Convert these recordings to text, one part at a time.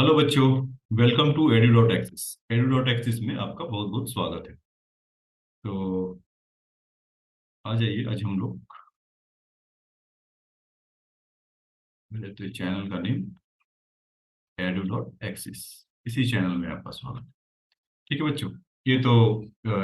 Hello बच्चों। Welcome to edu.axis। edu.axis में आपका बहुत बहुत स्वागत है। तो आ जाइए, आज हम लोग मेरे तो चैनल का नेम edu.axis, इसी चैनल में आपका स्वागत है। ठीक है बच्चों, ये तो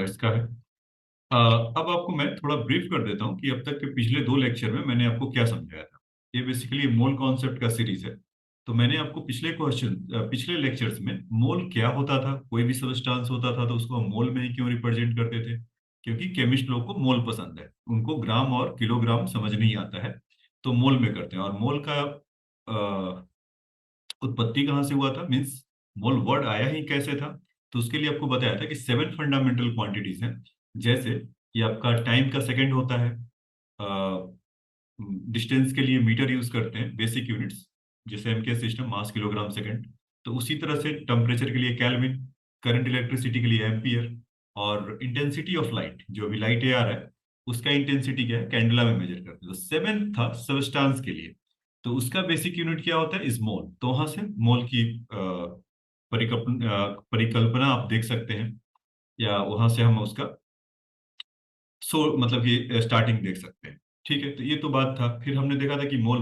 इसका है। अब आपको मैं थोड़ा ब्रीफ कर देता हूँ कि अब तक के पिछले दो लेक्चर में मैंने आपको क्या समझाया था। ये बेसिकली मोल कॉन्सेप्ट का सीरीज है। तो मैंने आपको पिछले लेक्चर्स में मोल क्या होता था, कोई भी सबस्टांस होता था तो उसको हम मोल में ही क्यों रिप्रेजेंट करते थे। क्योंकि केमिस्ट लोग को मोल पसंद है, उनको ग्राम और किलोग्राम समझ नहीं आता है, तो मोल में करते हैं। और मोल का उत्पत्ति कहाँ से हुआ था, मीन्स मोल वर्ड आया ही कैसे था। तो उसके लिए आपको बताया था कि सेवन फंडामेंटल क्वांटिटीज हैं। जैसे कि आपका टाइम का सेकंड होता है, डिस्टेंस के लिए मीटर यूज करते हैं, बेसिक यूनिट्स जैसे एम के सिस्टम, मास किलोग्राम सेकंड। तो उसी तरह से टेम्परेचर के लिए केल्विन, करंट इलेक्ट्रिसिटी के लिए एम्पियर, और इंटेंसिटी ऑफ लाइट, जो भी लाइट ए आ रहा है उसका इंटेंसिटी क्या है, कैंडला में मेजर करते हैं। तो सेवन था सबस्टांस के लिए, तो उसका बेसिक यूनिट क्या होता है, इज मोल। तो वहां से मोल की परिकल्पना आप देख सकते हैं, या वहां से हम उसका मतलब ये स्टार्टिंग देख सकते हैं। ठीक है, तो ये तो बात था। फिर हमने देखा था कि मोल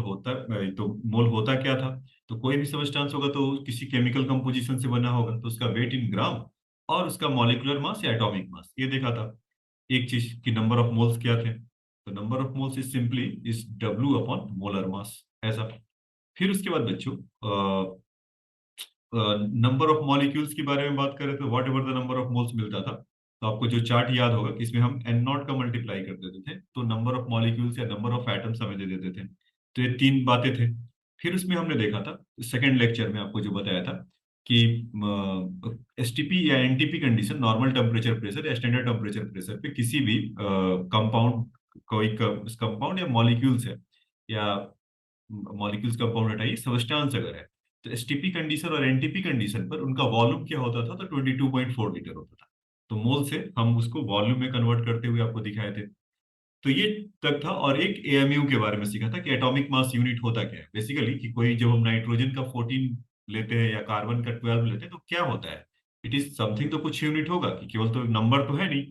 होता क्या था। तो कोई भी सबस्टांस होगा तो किसी केमिकल कंपोजिशन से बना होगा, तो उसका वेट इन ग्राम और उसका मॉलिक्यूलर मास या एटॉमिक मास, ये देखा था। एक चीज कि नंबर ऑफ मोल्स क्या थे, तो number of moles is simply is W upon molar मास, ऐसा। फिर उसके बाद बच्चों नंबर ऑफ मॉलिक्यूल्स के बारे में बात करें तो what ever the number of moles मिलता था, तो आपको जो चार्ट याद होगा कि इसमें हम एन नॉट का मल्टीप्लाई कर देते थे, तो नंबर ऑफ मॉलिक्यूल्स या नंबर ऑफ एटम्स हमें दे देते थे। तो ये तीन बातें थे। फिर उसमें हमने देखा था सेकेंड लेक्चर में आपको जो बताया था कि एसटीपी या NTP condition, normal temperature pressure या स्टैंडर्ड टेम्परेचर प्रेशर पे किसी भी कंपाउंड, कोई कंपाउंड या मॉलिक्यूल्स है, या मॉलिक्यूल्स कंपाउंड हटाइए, सब्सटेंस अगर है, तो एसटीपी कंडीशन और एनटीपी कंडीशन पर उनका वॉल्यूम क्या होता था, तो 22.4 लीटर होता था। तो मोल से हम उसको वॉल्यूम में कन्वर्ट करते हुए आपको दिखाए थे। तो ये तक था। और एक एएमयू के बारे में सीखा था कि एटॉमिक मास यूनिट होता क्या है, बेसिकली कि कोई जब हम नाइट्रोजन का 14 लेते हैं या कार्बन का 12 लेते हैं तो क्या होता है। इट इज समथिंग, तो कुछ यूनिट होगा, कि केवल तो नंबर तो है नहीं।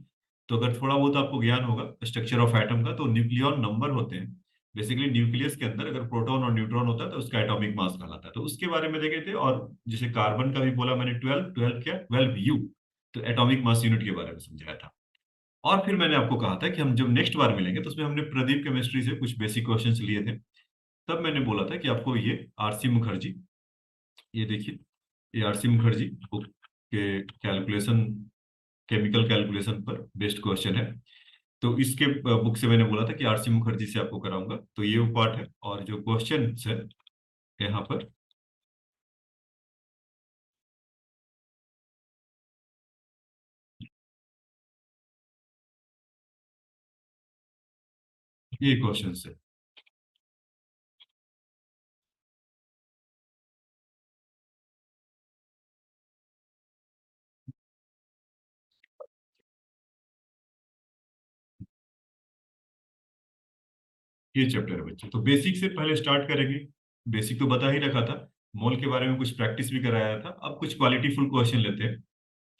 तो अगर थोड़ा बहुत आपको ज्ञान होगा स्ट्रक्चर ऑफ एटम का, तो न्यूक्लियॉन नंबर होते हैं। बेसिकली न्यूक्लियस के अंदर अगर प्रोटॉन और न्यूट्रॉन होता है तो उसका एटॉमिक मास कहलाता है, तो उसके बारे में देखे थे। और जैसे कार्बन का भी बोला मैंने, 12 12 क्या, 12 U, तो एटॉमिक मास यूनिट के बारे में समझाया था। और फिर मैंने आपको कहा था कि हम जब नेक्स्ट बार मिलेंगे तो उसमें हमने प्रदीप केमिस्ट्री से कुछ बेसिक क्वेश्चंस लिए थे। तब मैंने बोला था कि आपको ये आरसी मुखर्जी, ये देखिए, ये आरसी मुखर्जी बुक के कैलकुलेशन, केमिकल कैलकुलेशन पर बेस्ड क्वेश्चन है। तो इसके बुक से मैंने बोला था कि आरसी मुखर्जी से आपको कराऊंगा, तो ये वो पार्ट है। और जो क्वेश्चन है यहाँ पर, ये क्वेश्चन है। ये चैप्टर है बच्चे, तो बेसिक से पहले स्टार्ट करेंगे। बेसिक तो बता ही रखा था, मोल के बारे में कुछ प्रैक्टिस भी कराया था। अब कुछ क्वालिटी फुल क्वेश्चन लेते हैं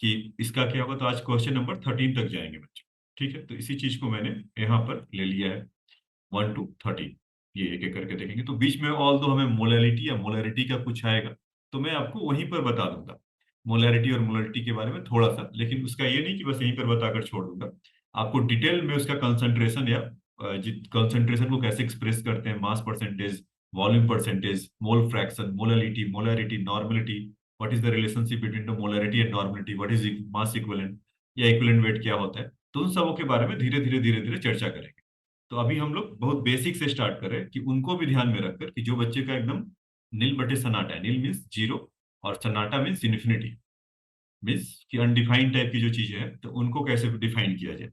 कि इसका क्या होगा। तो आज क्वेश्चन नंबर 13 तक जाएंगे बच्चे। ठीक है, तो इसी चीज को मैंने यहाँ पर ले लिया है, 1 to 13। ये एक एक करके देखेंगे। तो बीच में ऑल दो हमें मोलैलिटी या मोलैरिटी का कुछ आएगा, तो मैं आपको वहीं पर बता दूंगा मोलैरिटी और मोलैरिटी के बारे में थोड़ा सा। लेकिन उसका ये नहीं कि बस यहीं पर बताकर छोड़ दूंगा, आपको डिटेल में उसका कंसंट्रेशन या कंसंट्रेशन को कैसे एक्सप्रेस करते हैं, mass percentage, volume percentage, mole fraction, molality, molarity, normality, what is the relationship between the molarity and normality, what is mass equivalent या इक्विवेलेंट वेट क्या होता है, तो उन सबों के बारे में धीरे धीरे चर्चा करेंगे। तो अभी हम लोग बहुत बेसिक से स्टार्ट कर रहे हैं, कि उनको भी ध्यान में रखकर कि जो बच्चे का एकदम नील बटे सन्नाटा है, नील मीन्स जीरो और सन्नाटा मीन्स इन्फिनिटी, मीन्स कि अनडिफाइंड टाइप की जो चीजें हैं, तो उनको कैसे डिफाइन किया जाए।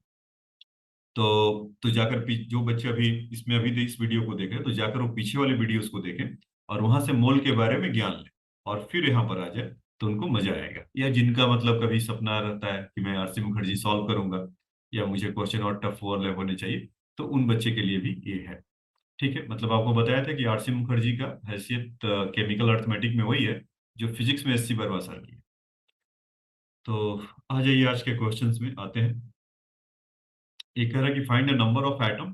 तो जाकर जो बच्चे अभी इसमें अभी इस वीडियो को देख रहे हैं, तो जाकर वो पीछे वाले वीडियोस को देखें और वहां से मोल के बारे में ज्ञान लें, और फिर यहाँ पर आ जाए तो उनको मजा आएगा। या जिनका मतलब कभी सपना रहता है कि मैं आरसी मुखर्जी सॉल्व करूंगा, या मुझे क्वेश्चन और टफ वाले होने चाहिए, तो उन बच्चे के लिए भी ये है। ठीक है, मतलब आपको बताया था कि आरसी मुखर्जी का हैसियत केमिकल अर्थमेटिक में वही है जो फिजिक्स में 80 सर की है। तो आ जाइए आज के क्वेश्चंस में आते हैं। एक कह रहा है कि find the number of atom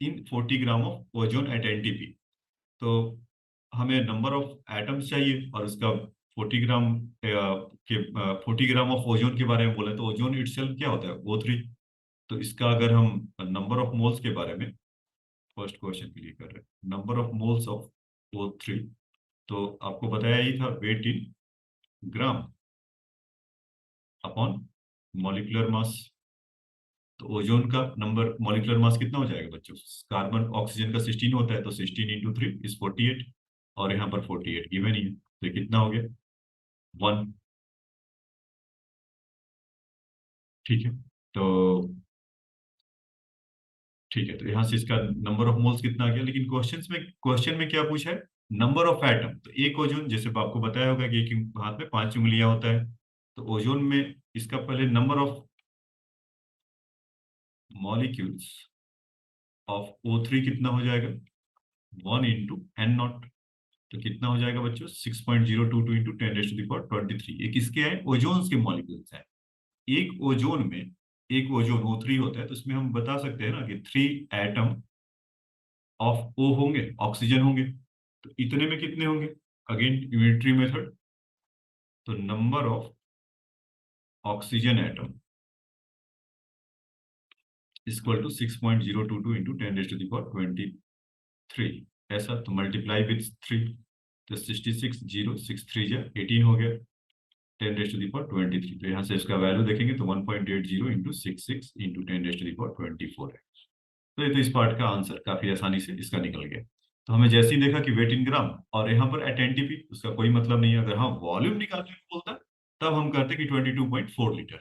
in 40 gram of ozone at NTP. तो हमें नंबर ऑफ एटम्स चाहिए और उसका 40 ग्राम के 40 ग्राम ऑफ ओजोन के बारे में बोले तो ओजोन इटसेल्फ क्या होता है, O3। तो इसका अगर हम नंबर ऑफ मोल्स के बारे में फर्स्ट क्वेश्चन के लिए कर रहे हैं, number of moles of O3, तो आपको बताया ही था wait in gram upon molecular mass. तो ओजोन का नंबर मॉलिक्यूलर मास कितना हो जाएगा बच्चों, कार्बन ऑक्सीजन का 16 होता है, तो 16 × 3 इज 48, और यहाँ पर 48 गिवन ही है, तो ये कितना हो गया 1। ठीक है, तो ठीक है, तो यहाँ से इसका नंबर ऑफ मोल्स कितना आ गया। लेकिन क्वेश्चन में क्या पूछा है, नंबर ऑफ एटम। तो एक ओजोन, जैसे आपको बताया होगा कि एक हाथ में 5 उंगलियां होता है, तो ओजोन में इसका पहले number of molecules of O3 कितना हो जाएगा, 1 × n0। तो कितना हो जाएगा बच्चों, 6.022 इंटू 10⁻23। ये किसके हैं, ओजोन के मॉलिक्यूल्स हैं। एक ओजोन में एक ओजोन O3 होता है, तो इसमें हम बता सकते हैं ना कि 3 एटम ऑफ O होंगे, ऑक्सीजन होंगे। तो इतने में कितने होंगे, अगेन यूनिटरी मेथड, तो number of oxygen atom equal to 6.022 into 10⁻23। ऐसा, तो मल्टीप्लाई विथ 3, तो 66 0 6 3 18 हो गया, 10⁻23। तो यहाँ से इसका वैल्यू देखेंगे तो 1.80 इंटू 66 इंटू 10⁻24 है। तो ये तो इस पार्ट का आंसर काफी आसानी से इसका निकल गया। तो हमें जैसे ही देखा कि वेट इन ग्राम और यहाँ पर एट एनटीपी, उसका कोई मतलब नहीं है। अगर हाँ वॉल्यूम निकालने को बोलता तब हम कहते कि 22.4 लीटर,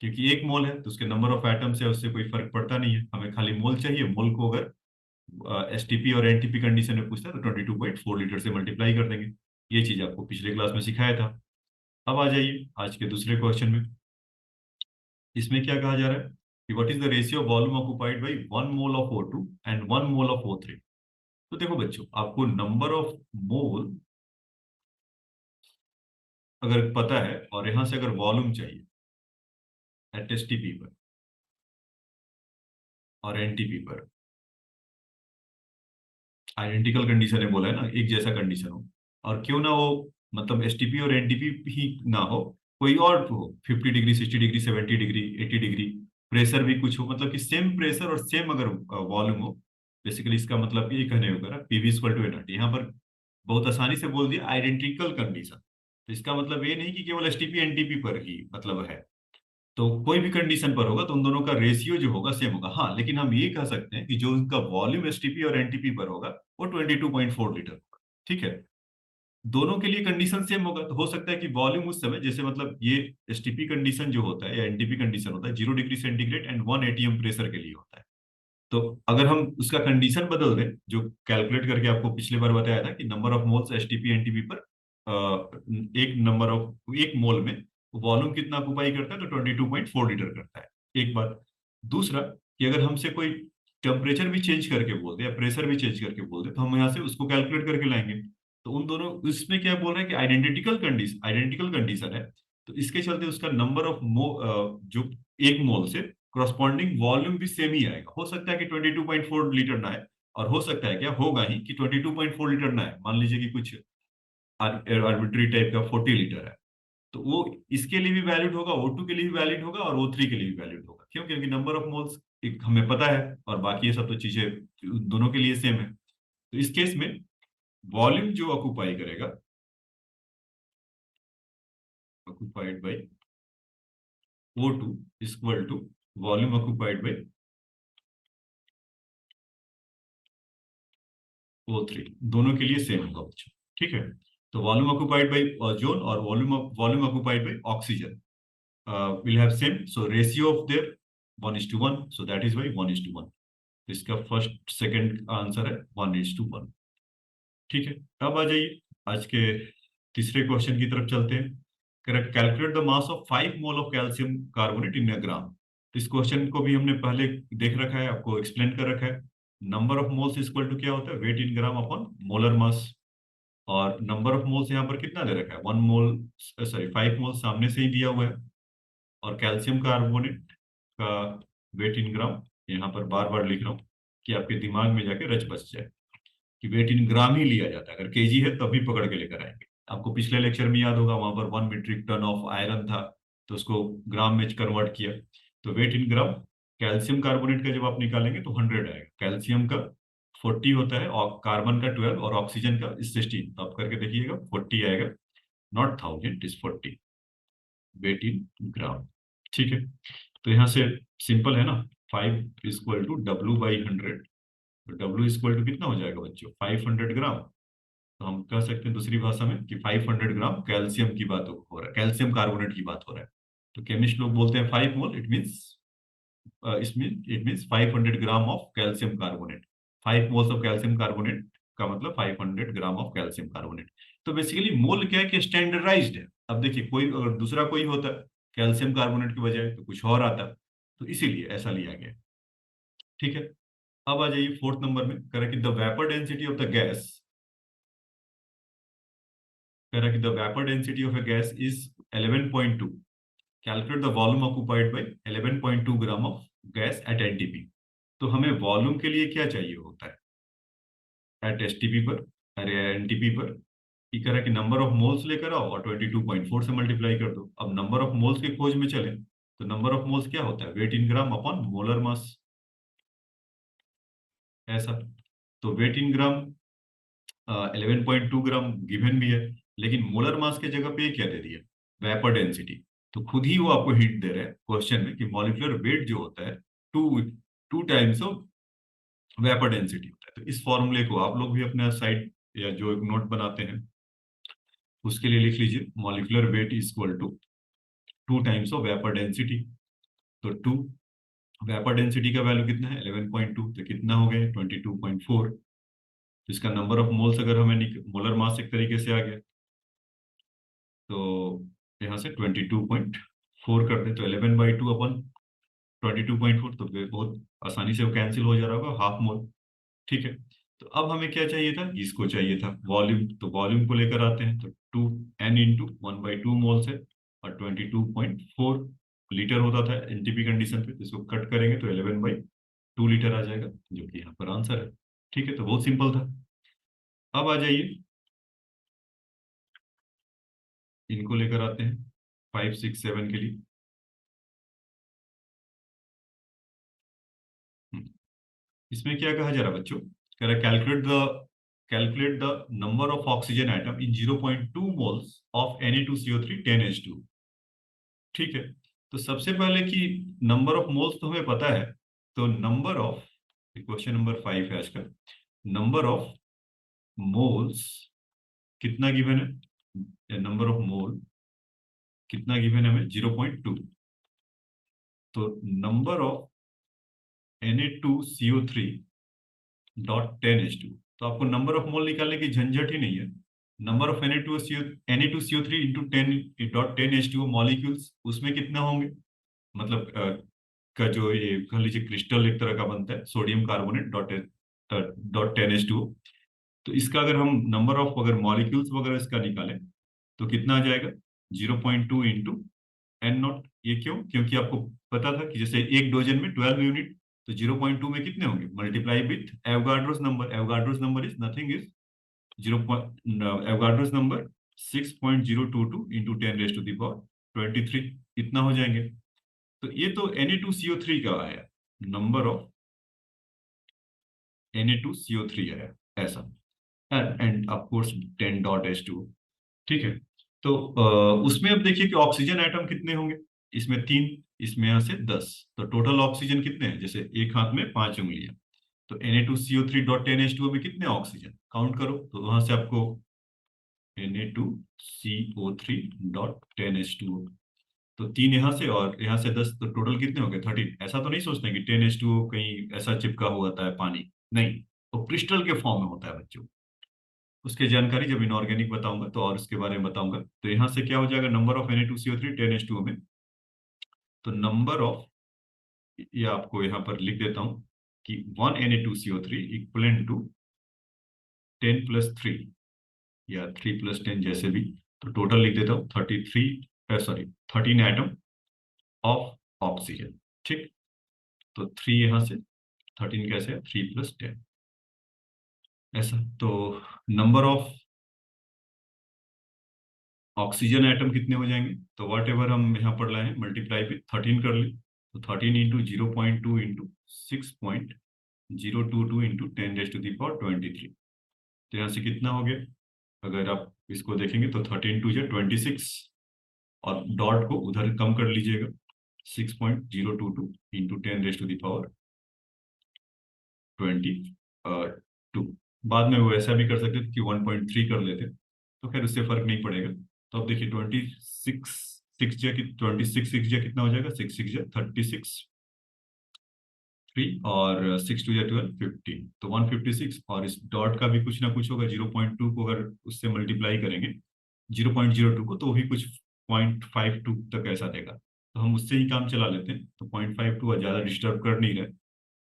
क्योंकि एक मोल है तो उसके नंबर ऑफ एटम्स है, उससे कोई फर्क पड़ता नहीं है। हमें खाली मोल चाहिए, मोल को अगर एसटीपी और एनटीपी कंडीशन में पूछता है तो 22.4 लीटर से मल्टीप्लाई कर देंगे। ये चीज आपको पिछले क्लास में सिखाया था। अब आ जाइए आज के दूसरे क्वेश्चन में। इसमें क्या कहा जा रहा है कि what is the ratio of volume occupied bye 1 mole of O2 and 1 mole of O3। तो देखो बच्चों, आपको नंबर ऑफ मोल अगर पता है और यहां से अगर वॉल्यूम चाहिए एट एसटीपी पर और एनटीपी पर, आइडेंटिकल कंडीशन है बोला है ना, एक जैसा कंडीशन हो, और क्यों ना वो मतलब एसटीपी और एनटीपी ही ना हो, कोई और हो, 50 degree 60 degree 70 degree 80 degree, pressure भी कुछ हो, मतलब कि सेम प्रेशर और सेम अगर वॉल्यूम हो। बेसिकली इसका मतलब ये कहने होगा पीवी इक्वल टू एनआरटी। यहाँ पर बहुत आसानी से बोल दिया आइडेंटिकल कंडीशन। तो इसका मतलब ये नहीं कि केवल एसटीपी एनटीपी पर ही मतलब है, तो कोई भी कंडीशन पर होगा तो उन दोनों का रेशियो जो होगा सेम होगा। हाँ, लेकिन हम ये कह सकते हैं कि जो उनका वॉल्यूम एसटीपी और एनटीपी पर होगा वो 22.4 लीटर होगा। ठीक है, दोनों के लिए कंडीशन सेम होगा, तो हो सकता है कि वॉल्यूम उस समय, जैसे मतलब ये एसटीपी कंडीशन जो होता है या एनटीपी कंडीशन होता है 0 degree centigrade and 1 atm pressure के लिए होता है। तो अगर हम उसका कंडीशन बदल दें, जो कैलकुलेट करके आपको पिछली बार बताया था कि number of moles STP NTP पर एक नंबर ऑफ एक मोल में वॉल्यूम कितना ऑक्युपाई करता है, तो 22.4 लीटर करता है। एक बात। दूसरा, कि अगर हमसे कोई टेम्परेचर भी चेंज करके बोल दे या प्रेशर भी चेंज करके बोल दे, तो हम यहाँ से उसको कैलकुलेट करके लाएंगे। तो उन दोनों, इसमें क्या बोल रहे हैं कि आइडेंटिकल कंडीशन है, तो इसके चलते उसका नंबर ऑफ जो एक मोल से करस्पॉन्डिंग वॉल्यूम भी सेम ही आएगा। हो सकता है कि 22.4 लीटर ना आए, और हो सकता है क्या होगा ही कि 22.4 लीटर ना आए, मान लीजिए कि कुछ आर्बिट्री टाइप का 40 लीटर है, तो वो इसके लिए भी वैलिड होगा, O2 के लिए भी वैलिड होगा और O3 के लिए भी वैलिड होगा। क्यों, क्योंकि नंबर ऑफ मोल्स एक हमें पता है और बाकी ये सब तो चीजें दोनों के लिए सेम है। तो इस केस में वॉल्यूम जो ऑक्युपाई करेगा, occupied by O2 equal to volume occupied by O3, दोनों के लिए सेम होगा बच्चों। ठीक है, तो वॉल्यूम ऑक्युपाइड बाय ओजोन और volume occupied by oxygen will have same, so ratio of their 1:1, so that is why 1:1। इसका फर्स्ट सेकंड आंसर है 1:1। ठीक है, अब आ जाइए आज के तीसरे क्वेश्चन की तरफ चलते हैं। Correct, calculate the mass of 5 mole of calcium carbonate in a gram. तो इस क्वेश्चन को भी हमने पहले देख रखा है, आपको एक्सप्लेन कर रखा है। Number of moles equal to क्या होता है, weight in gram upon molar mass. और नंबर ऑफ मोल्स यहाँ पर कितना दे रखा है, 1 मोल, सॉरी 5 मोल सामने से ही दिया हुआ है। और कैल्शियम कार्बोनेट का वेट इन ग्राम, यहाँ पर बार बार लिख रहा हूँ कि आपके दिमाग में जाके रच बस जाए कि वेट इन ग्राम ही लिया जाता है। अगर केजी है तब भी पकड़ के लेकर आएंगे। आपको पिछले लेक्चर में याद होगा, वहां पर 1 मीट्रिक टन ऑफ आयरन था, तो उसको ग्राम में कन्वर्ट किया। तो wait in gram calcium carbonate का जब आप निकालेंगे तो 100 आएगा। कैल्शियम का 40 होता है और कार्बन का 12 और ऑक्सीजन का 16। तो आप करके देखिएगा 40 आएगा, not thousand, is 40 wait in ग्राम। ठीक है, तो यहाँ से सिंपल है ना, 5 = W/100। तो W = कितना हो जाएगा बच्चों, 500 ग्राम। तो हम कह सकते हैं दूसरी भाषा में कि 500 ग्राम कैल्शियम की बात हो रहा है, कैल्शियम कार्बोनेट की बात हो रहा है। तो केमिस्ट लोग बोलते हैं 5 मोल, इट मीन्स इसमें it means 500 gram of calcium carbonate. 5 moles of calcium carbonate का मतलब 500 ग्राम ऑफ कैल्शियम कार्बोनेट। तो बेसिकली मोल क्या है कि स्टैंडर्डाइज्ड है। अब देखिए, कोई अगर दूसरा कोई होता कैल्शियम कार्बोनेट की बजाय तो कुछ और आता, तो इसीलिए ऐसा लिया गया। ठीक है, अब आ जाइए फोर्थ नंबर में, कह रहा कि the vapour density of the gas, कह रहा कि the vapour density of A gas is 11.2। Calculate the volume occupied bye 11.2 gram of gas at NTP. तो हमें वॉल्यूम के लिए क्या चाहिए होता है एट एसटीपी पर, अरे एनटीपी पर, कि कह रहा कि नंबर ऑफ मोल्स लेकर आओ और 22.4 से मल्टीप्लाई कर दो। अब नंबर ऑफ मोल्स की खोज में चले तो नंबर ऑफ मोल्स क्या होता है, weight in gram upon molar मास, ऐसा। तो wait in gram 11.2 gram given भी है, लेकिन मोलर मास के जगह पे ये क्या दे दिया, वेपर डेंसिटी। तो खुद ही वो आपको हिंट दे रहा है क्वेश्चन में कि मॉलिक्यूलर वेट जो होता है, two two times of vapour density होता है। तो इस फॉर्मूले को आप लोग भी अपने साइड या जो एक नोट बनाते हैं उसके लिए लिख लीजिए, molecular weight is equal to 2 times of vapour density. तो 2, वेपर डेंसिटी का वैल्यू कितना है 11.2, तो कितना हो गया 22.4। इसका नंबर ऑफ मोल्स अगर हमें मोलर मास एक तरीके से आ गया, तो यहाँ से 22.4 कर दे तो 11/2 अपन 22.4, तो बहुत आसानी से वो कैंसिल हो जा रहा होगा, हाफ मोल। ठीक है, तो अब हमें क्या चाहिए था, इसको चाहिए था वॉल्यूम। तो वॉल्यूम को लेकर आते हैं, तो 2n × 1/2 मोल्स है और 22.4 लीटर होता था एनटीपी कंडीशन पे। तो इसको कट करेंगे तो 11/2 लीटर आ जाएगा, जो कि यहाँ पर आंसर है। ठीक है, तो बहुत सिंपल था। अब आ जाइए, इनको लेकर आते हैं 5, 6, 7 के लिए। हम्म, इसमें क्या कहा जा रहा है बच्चों, कह रहा calculate the number of oxygen atom in 0.2 moles of Na2CO3 10H2। ठीक है, तो सबसे पहले कि नंबर ऑफ मोल्स तो हमें पता है, तो नंबर ऑफ, क्वेश्चन नंबर 5 है आज का, नंबर ऑफ मोल्स कितना गिवन है, नंबर ऑफ मोल कितना गिवन है हमें 0.2। तो नंबर ऑफ Na2CO3 .10H2, तो आपको नंबर ऑफ मोल निकालने की झंझट ही नहीं है। Number of Na2CO3 into 10.10H2 molecules, उसमें कितना होंगे, मतलब का जो ये कह लीजिए क्रिस्टल एक तरह का बनता है सोडियम कार्बोनेट डॉट 10H2। तो इसका अगर हम नंबर ऑफ अगर मॉलिक्यूल्स वगैरह इसका निकालें तो कितना आ जाएगा, 0.2 इंटू n0। ये क्यों, क्योंकि आपको पता था कि जैसे एक डोजन में 12 यूनिट, तो 0.2 में कितने होंगे, multiply with Avogadro's number. Avogadro's number is nothing, is 0, Avogadro's number 6.022 into 10⁻23 इतना हो जाएंगे। तो ये तो Na2CO3 का आया, नंबर ऑफ Na2CO3 आया ऐसा, एंड ऑफ कोर्स 10.H2। ठीक है, तो उसमें अब देखिए कि ऑक्सीजन एटम कितने होंगे, इसमें 3, इसमें यहाँ से 10। तो टोटल ऑक्सीजन कितने हैं, जैसे एक हाथ में 5 उंगलियां। तो Na2CO3 .10H2 में कितने ऑक्सीजन काउंट करो, तो वहां से आपको Na2CO3 .10H2, तो 3 यहाँ से और यहाँ से 10, तो टोटल कितने हो गए 13। ऐसा तो नहीं सोचते कि 10H2 कहीं ऐसा चिपका हुआ था पानी, नहीं, तो क्रिस्टल के फॉर्म में होता है बच्चों। उसकी जानकारी जब इनऑर्गेनिक बताऊंगा तो और उसके बारे में बताऊंगा। तो यहाँ से क्या हो जाएगा, नंबर ऑफ Na2CO3 10H2 में, तो नंबर ऑफ, ये आपको यहाँ पर लिख देता हूँ कि 1 Na2CO3 इक्वलेंट टू 10 + 3। या 3 + 10 जैसे भी, तो टोटल लिख देता हूँ 13 एटम ऑफ ऑक्सीजन। ठीक, तो 3 यहाँ से, 13 कैसे है, 3 + 10 ऐसा। तो नंबर ऑफ ऑक्सीजन एटम कितने हो जाएंगे, तो वॉट एवर हम यहाँ पर लाए हैं मल्टीप्लाई पे 13 कर ले, तो 13 इंटू 0.2 इंटू 6.022 इंटू 10⁻23। तो यहाँ से कितना हो गया, अगर आप इसको देखेंगे तो 13 × 2 = 26, और डॉट को उधर कम कर लीजिएगा, 6.022 इंटू 10⁻22। बाद में वो ऐसा भी कर सकते थे कि 1.3 कर लेते, तो खैर उससे फर्क नहीं पड़ेगा। तो अब देखिए 26 कितना हो जाएगा, 6 6 36, 3 और 6 2 12, 15, तो 156। और इस डॉट का भी कुछ ना कुछ होगा, 0.2 को अगर उससे मल्टीप्लाई करेंगे 0.02 को, तो भी कुछ 0.52 तक ऐसा देगा। तो हम उससे ही काम चला लेते हैं, तो 0.52 ज़्यादा डिस्टर्ब कर नहीं रहे।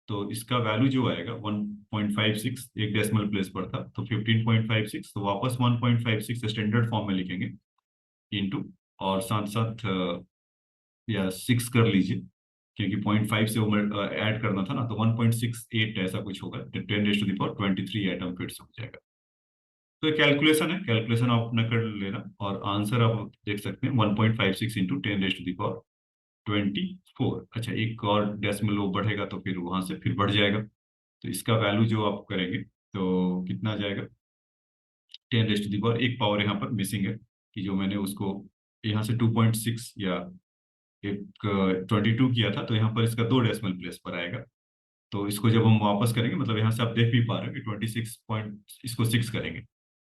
तो इसका वैल्यू जो आएगा 1.56, एक डेसिमल प्लेस पर था, तो 15.56, तो वापस 1.56 स्टैंडर्ड फॉर्म में लिखेंगे, इंटू, और साथ साथ या 6 कर लीजिए, क्योंकि 0.5 से वो ऐड करना था ना, तो 1.68 ऐसा कुछ होगा, तो 10⁻23 एटम फिर से हो जाएगा। तो ये कैलकुलेशन है, कैलकुलेशन आप अपना कर लेना, और आंसर आप देख सकते हैं 1.56 इंटू 10⁻24। अच्छा, एक और डेसिमल वो बढ़ेगा तो फिर वहां से फिर बढ़ जाएगा, तो इसका वैल्यू जो आप करेंगे तो कितना आ जाएगा, 10⁻, एक पावर यहाँ पर मिसिंग है, कि जो मैंने उसको यहाँ से 2.6 या एक 22 किया था, तो यहाँ पर इसका 2 डेसिमल प्लेस पर आएगा। तो इसको जब हम वापस करेंगे, मतलब यहाँ से आप देख भी पा रहे हो कि 26 पॉइंट, इसको 6 करेंगे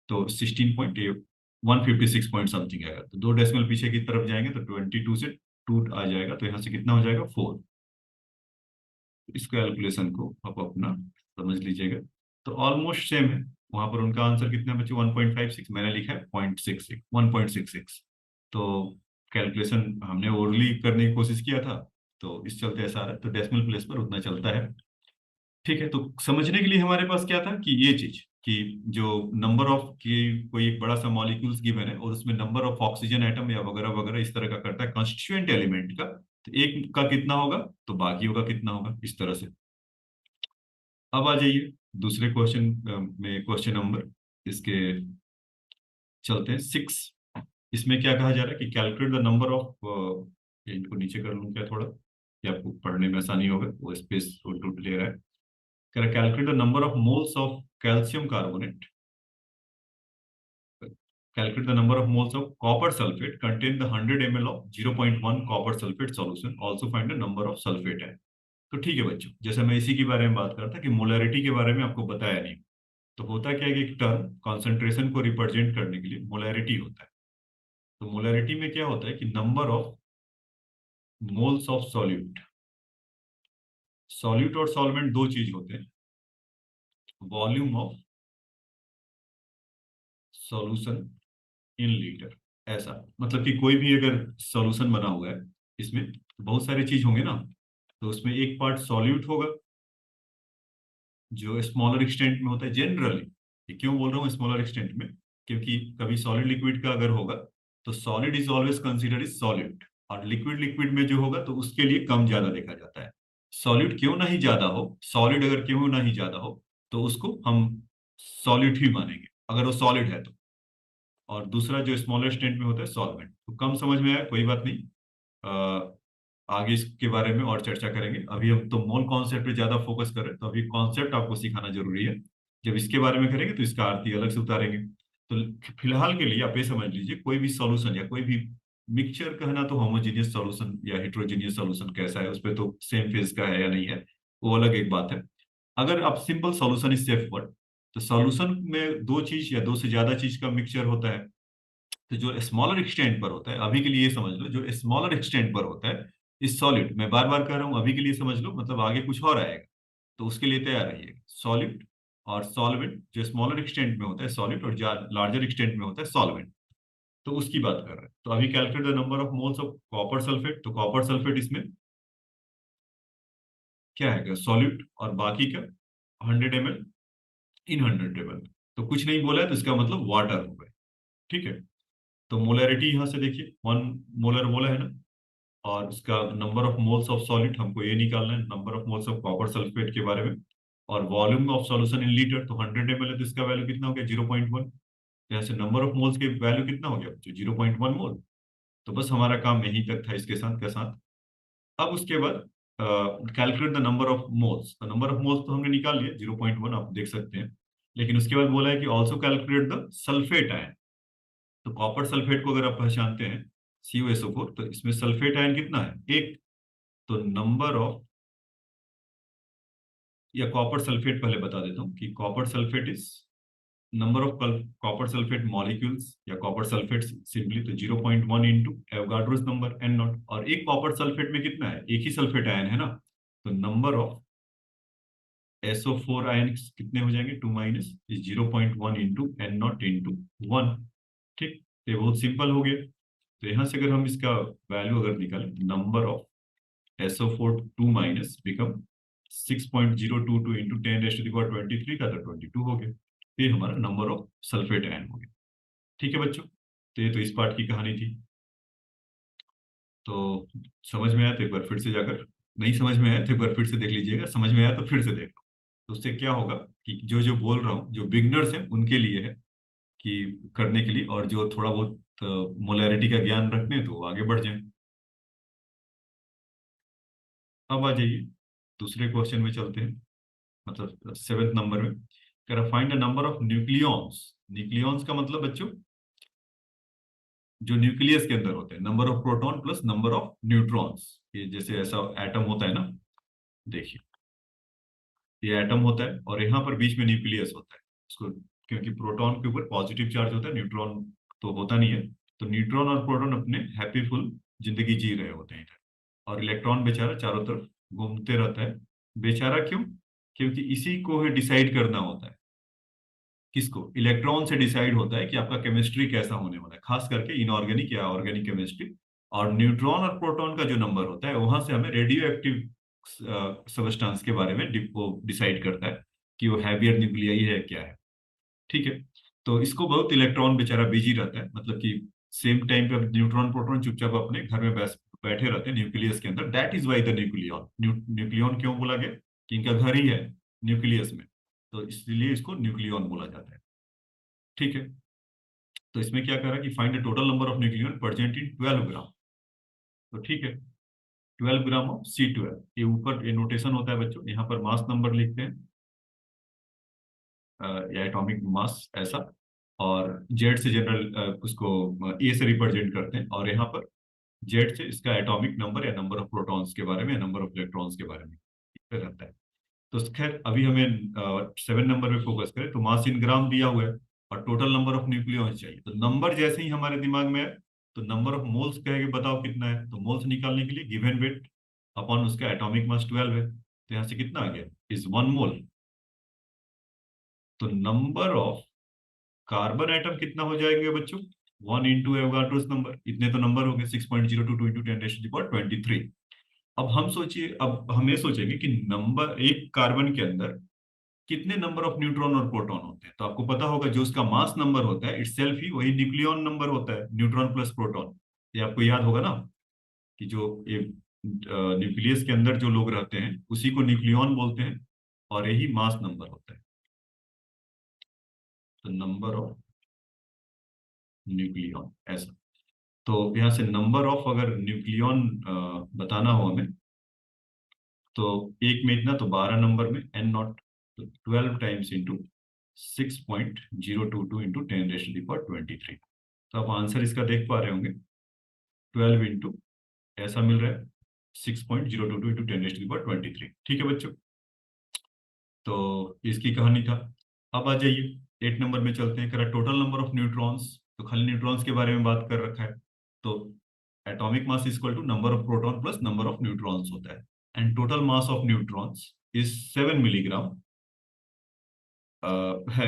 तो 156 पॉइंट समथिंग आएगा। तो 2 डेसिमल पीछे की तरफ जाएंगे तो 22 से 2 आ जाएगा, तो यहाँ से कितना हो जाएगा, 4। इस कैलकुलेशन को आप अपना समझ लीजिएगा। तो ऑलमोस्ट सेम है, वहां पर उनका आंसर कितना बचे, 1.56, मैंने लिखा है 0.66, 1.66। तो कैलकुलेशन हमने ओरली करने की कोशिश किया था, तो इस चलते ऐसा आ रहा है, तो डेसिमल प्लेस पर उतना चलता है। ठीक है, तो समझने के लिए हमारे पास क्या था कि ये चीज, कि जो नंबर ऑफ की कोई एक बड़ा सा मॉलिक्यूल्स गिवन है, और उसमें नंबर ऑफ ऑक्सीजन एटम या वगैरह वगैरह इस तरह का करता है कॉन्स्टिट्यूएंट एलिमेंट का, तो एक का कितना होगा तो बाकियों का कितना होगा, इस तरह से। अब आ जाइए दूसरे क्वेश्चन में, क्वेश्चन नंबर इसके चलते हैं 6। इसमें क्या कहा जा रहा है कि कैलकुलेट द नंबर ऑफ, इनको नीचे कर लूँ क्या थोड़ा, कि आपको पढ़ने में आसानी होगा, वो स्पेस ले रहा है। कह रहा calculate the number of moles of calcium carbonate, calculate the number of moles of copper sulfate contain the 100 ml of 0.1 copper sulfate solution, also find the number of sulfate है। तो ठीक है बच्चों, जैसे मैं इसी के बारे में बात कर रहा था कि मोलैरिटी के बारे में आपको बताया नहीं, तो होता क्या है कि एक टर्म कॉन्सेंट्रेशन को रिप्रेजेंट करने के लिए मोलैरिटी होता है। तो मोलैरिटी में क्या होता है कि number of moles of solute, solute और सॉल्वेंट दो चीज होते हैं, volume of solution in litre, ऐसा। मतलब कि कोई भी अगर सॉल्यूशन बना हुआ है, इसमें बहुत सारे चीज होंगे ना, तो उसमें एक पार्ट सॉल्यूट होगा जो स्मॉलर एक्सटेंट में होता है जनरली। ये क्यों बोल रहा हूँ स्मॉलर एक्सटेंट में, क्योंकि कभी सॉलिड लिक्विड का अगर होगा तो solid is always considered is solid, और लिक्विड लिक्विड में जो होगा तो उसके लिए कम ज्यादा देखा जाता है। सॉलिड क्यों ना ही ज्यादा हो, सॉलिड अगर क्यों ना ही ज्यादा हो, तो उसको हम सॉलिड ही मानेंगे अगर वो सॉलिड है तो। और दूसरा जो स्मॉलर एक्सटेंट में होता है सॉल्वेंट, तो कम समझ में आया कोई बात नहीं, आगे इसके बारे में और चर्चा करेंगे। अभी हम तो मोल कॉन्सेप्ट पे ज्यादा फोकस करें, तो अभी कॉन्सेप्ट आपको सिखाना जरूरी है। जब इसके बारे में करेंगे तो इसका अर्थ ही अलग से उतारेंगे। तो फिलहाल के लिए आप ये समझ लीजिए, कोई भी सॉल्यूशन या कोई भी मिक्सचर कहना, तो होमोजीनियस सॉल्यूशन या हेट्रोजीनियस सॉल्यूशन कैसा है, उस पर तो सेम फेज का है या नहीं है, वो अलग एक बात है। अगर आप simple solution is safe word, तो सॉल्यूशन में दो चीज या दो से ज्यादा चीज का मिक्सचर होता है। तो जो स्मॉलर एक्सटेंट पर होता है, अभी के लिए ये समझ लो, जो स्मॉलर एक्सटेंट पर होता है इस सॉलिड, मैं बार बार कह रहा हूं अभी के लिए समझ लो, मतलब आगे कुछ और आएगा, तो उसके लिए तैयार रहिएगा। सॉलिड और सॉल्वेंट, जो स्मॉलर एक्सटेंट में होता है सॉलिड, और लार्जर एक्सटेंट में होता है सॉल्वेंट, तो उसकी बात कर रहे हैं। तो अभी calculate the number of moles of copper sulphate, तो कॉपर सल्फेट इसमें क्या है, सॉल्यूट, और बाकी का 100 ml इन 100 ml, तो कुछ नहीं बोला है तो इसका मतलब वाटर हो गया। ठीक है। तो मोलैरिटी यहाँ से देखिए 1 मोलर बोला है ना, और उसका number of moles of solid हमको ये निकालना है, number of moles of copper sulphate के बारे में। और volume of solution in litre, तो 100 ml है तो इसका वैल्यू कितना हो गया 0.1। यहाँ से नंबर ऑफ मोल्स के वैल्यू कितना हो गया, जो 0.1 मोल। तो बस हमारा काम यहीं तक था इसके साथ के साथ। अब उसके बाद calculate the number of moles, तो नंबर ऑफ मोल्स तो हमने निकाल लिया 0.1, आप देख सकते हैं। लेकिन उसके बाद बोला है कि also calculate the sulphate ion. तो कॉपर सल्फेट को अगर आप पहचानते हैं CuSO4, तो इसमें सल्फेट आयन कितना है, एक। तो नंबर ऑफ, या कॉपर सल्फेट पहले बता देता हूँ कि copper sulphate is number of copper sulphate molecules, या कॉपर सल्फेट सिंपली, तो 0.1 इंटू एवोगाड्रोस नंबर N0। और एक कॉपर सल्फेट में कितना है, एक ही सल्फेट आयन है ना, तो नंबर ऑफ SO4 आयन कितने हो जाएंगे, 2 माइनस 0.1 इंटू N0 इंटू 1। ठीक, तो ये बहुत सिंपल हो गया। तो यहाँ से अगर हम इसका वैल्यू अगर निकालें, number of SO4 2 minus become 6.022 into 10⁻23 का, तो 22 हो गया। ये हमारा नंबर ऑफ सल्फेट आयन हो गया। ठीक है बच्चों, तो ये तो इस पार्ट की कहानी थी। तो समझ में आया तो एक बार फिर से जाकर, नहीं समझ में आया तो एक बार फिर से देख लीजिएगा, समझ में आया तो फिर से देख लो। तो उससे क्या होगा कि जो जो बोल रहा हूँ, जो बिगनर्स हैं उनके लिए है कि करने के लिए, और जो थोड़ा बहुत मोलैरिटी का ज्ञान रखते हैं तो वो आगे बढ़ जाए। अब आ जाइए दूसरे क्वेश्चन में चलते हैं, मतलब 7th नंबर में कह रहा find the number of nucleons. Nucleons का मतलब बच्चों जो न्यूक्लियस के अंदर होते हैं, number of proton plus number of neutrons. ये जैसे ऐसा एटम होता है ना, देखिए ये एटम होता है और यहाँ पर बीच में न्यूक्लियस होता है उसको, क्योंकि प्रोटॉन के ऊपर पॉजिटिव चार्ज होता है, न्यूट्रॉन तो होता नहीं है। तो न्यूट्रॉन और प्रोटॉन अपने हैप्पीफुल जिंदगी जी रहे होते हैं, और इलेक्ट्रॉन बेचारा चारों तरफ घूमते रहता है। बेचारा क्यों, क्योंकि इसी को है डिसाइड करना होता है, किसको, इलेक्ट्रॉन से डिसाइड होता है कि आपका केमिस्ट्री कैसा होने वाला है, खास करके इनऑर्गेनिक या ऑर्गेनिक केमिस्ट्री। और न्यूट्रॉन और प्रोटॉन का जो नंबर होता है वहां से हमें रेडियो एक्टिव सबस्टांस के बारे में वो डिसाइड करता है कि वो हैवियर न्यूक्लियाई है क्या है। ठीक है। तो इसको बहुत इलेक्ट्रॉन बेचारा बिजी रहता है, मतलब कि सेम टाइम पे न्यूट्रॉन प्रोटॉन चुपचाप अपने घर में बैठे रहते हैं न्यूक्लियस के अंदर। That is why the nucleon, nucleon क्यों बोला गया, कि इनका घर ही है न्यूक्लियस में, तो इसलिए इसको न्यूक्लियन बोला जाता है। ठीक है। तो इसमें क्या कह रहा है कि find the total number of nucleon present in 12 ग्राम। तो ठीक है, 12 ग्राम ऑफ C12, ये ऊपर ये नोटेशन होता है बच्चों, यहाँ पर मास नंबर लिखते हैं, या एटॉमिक मास ऐसा। और जेड से जनरल उसको ए से रिप्रेजेंट करते हैं, और यहाँ पर जेड से इसका एटॉमिक नंबर या नंबर ऑफ प्रोटॉन्स के बारे में या नंबर ऑफ इलेक्ट्रॉन्स के बारे में रहता है। तो खैर अभी हमें 7 नंबर में फोकस करें, तो मास इन ग्राम दिया हुआ है और टोटल नंबर ऑफ न्यूक्लियॉन्स चाहिए। तो नंबर जैसे ही हमारे दिमाग में है, तो नंबर ऑफ मोल्स कहेंगे बताओ कितना है, तो मोल्स निकालने के लिए गिवन वेट अपॉन उसका एटॉमिक मास 12 है, तो यहाँ से कितना आ गया, इज 1 मोल। तो नंबर ऑफ कार्बन आइटम कितना हो जाएंगे बच्चों, 1 इंटू एवोगाड्रोस नंबर, इतने तो नंबर हो गए 6.022 इंटू 10⁻23। अब हम सोचिए, अब हम ये सोचेंगे कि नंबर एक कार्बन के अंदर कितने नंबर ऑफ न्यूट्रॉन और प्रोटॉन होते हैं। तो आपको पता होगा जो उसका मास नंबर होता है इटसेल्फ ही वही न्यूक्लियन नंबर होता है, न्यूट्रॉन प्लस प्रोटॉन। ये आपको याद होगा ना, कि जो ये न्यूक्लियस के अंदर जो लोग रहते हैं उसी को न्यूक्लियन बोलते हैं, और यही मास नंबर होता है। तो नंबर ऑफ न्यूक्लियन ऐसा। तो यहाँ से नंबर ऑफ अगर न्यूक्लियन बताना हो हमें, तो एक में इतना, तो 12 नंबर में N0, तो 12 टाइम्स इंटू 6.022 इंटू 10⁻23। तो आप आंसर इसका देख पा रहे होंगे, 12 इंटू ऐसा मिल रहा है 6.022 इंटू 10⁻23। ठीक है बच्चों, तो इसकी कहानी था। अब आ जाइए 8 नंबर में चलते हैं, करा टोटल नंबर ऑफ न्यूट्रॉन्स। तो खाली न्यूट्रॉन्स के बारे में बात कर रखा है, तो atomic mass equal to number of proton plus number of neutrons होता है। And total mass of neutrons is 7 milligram है।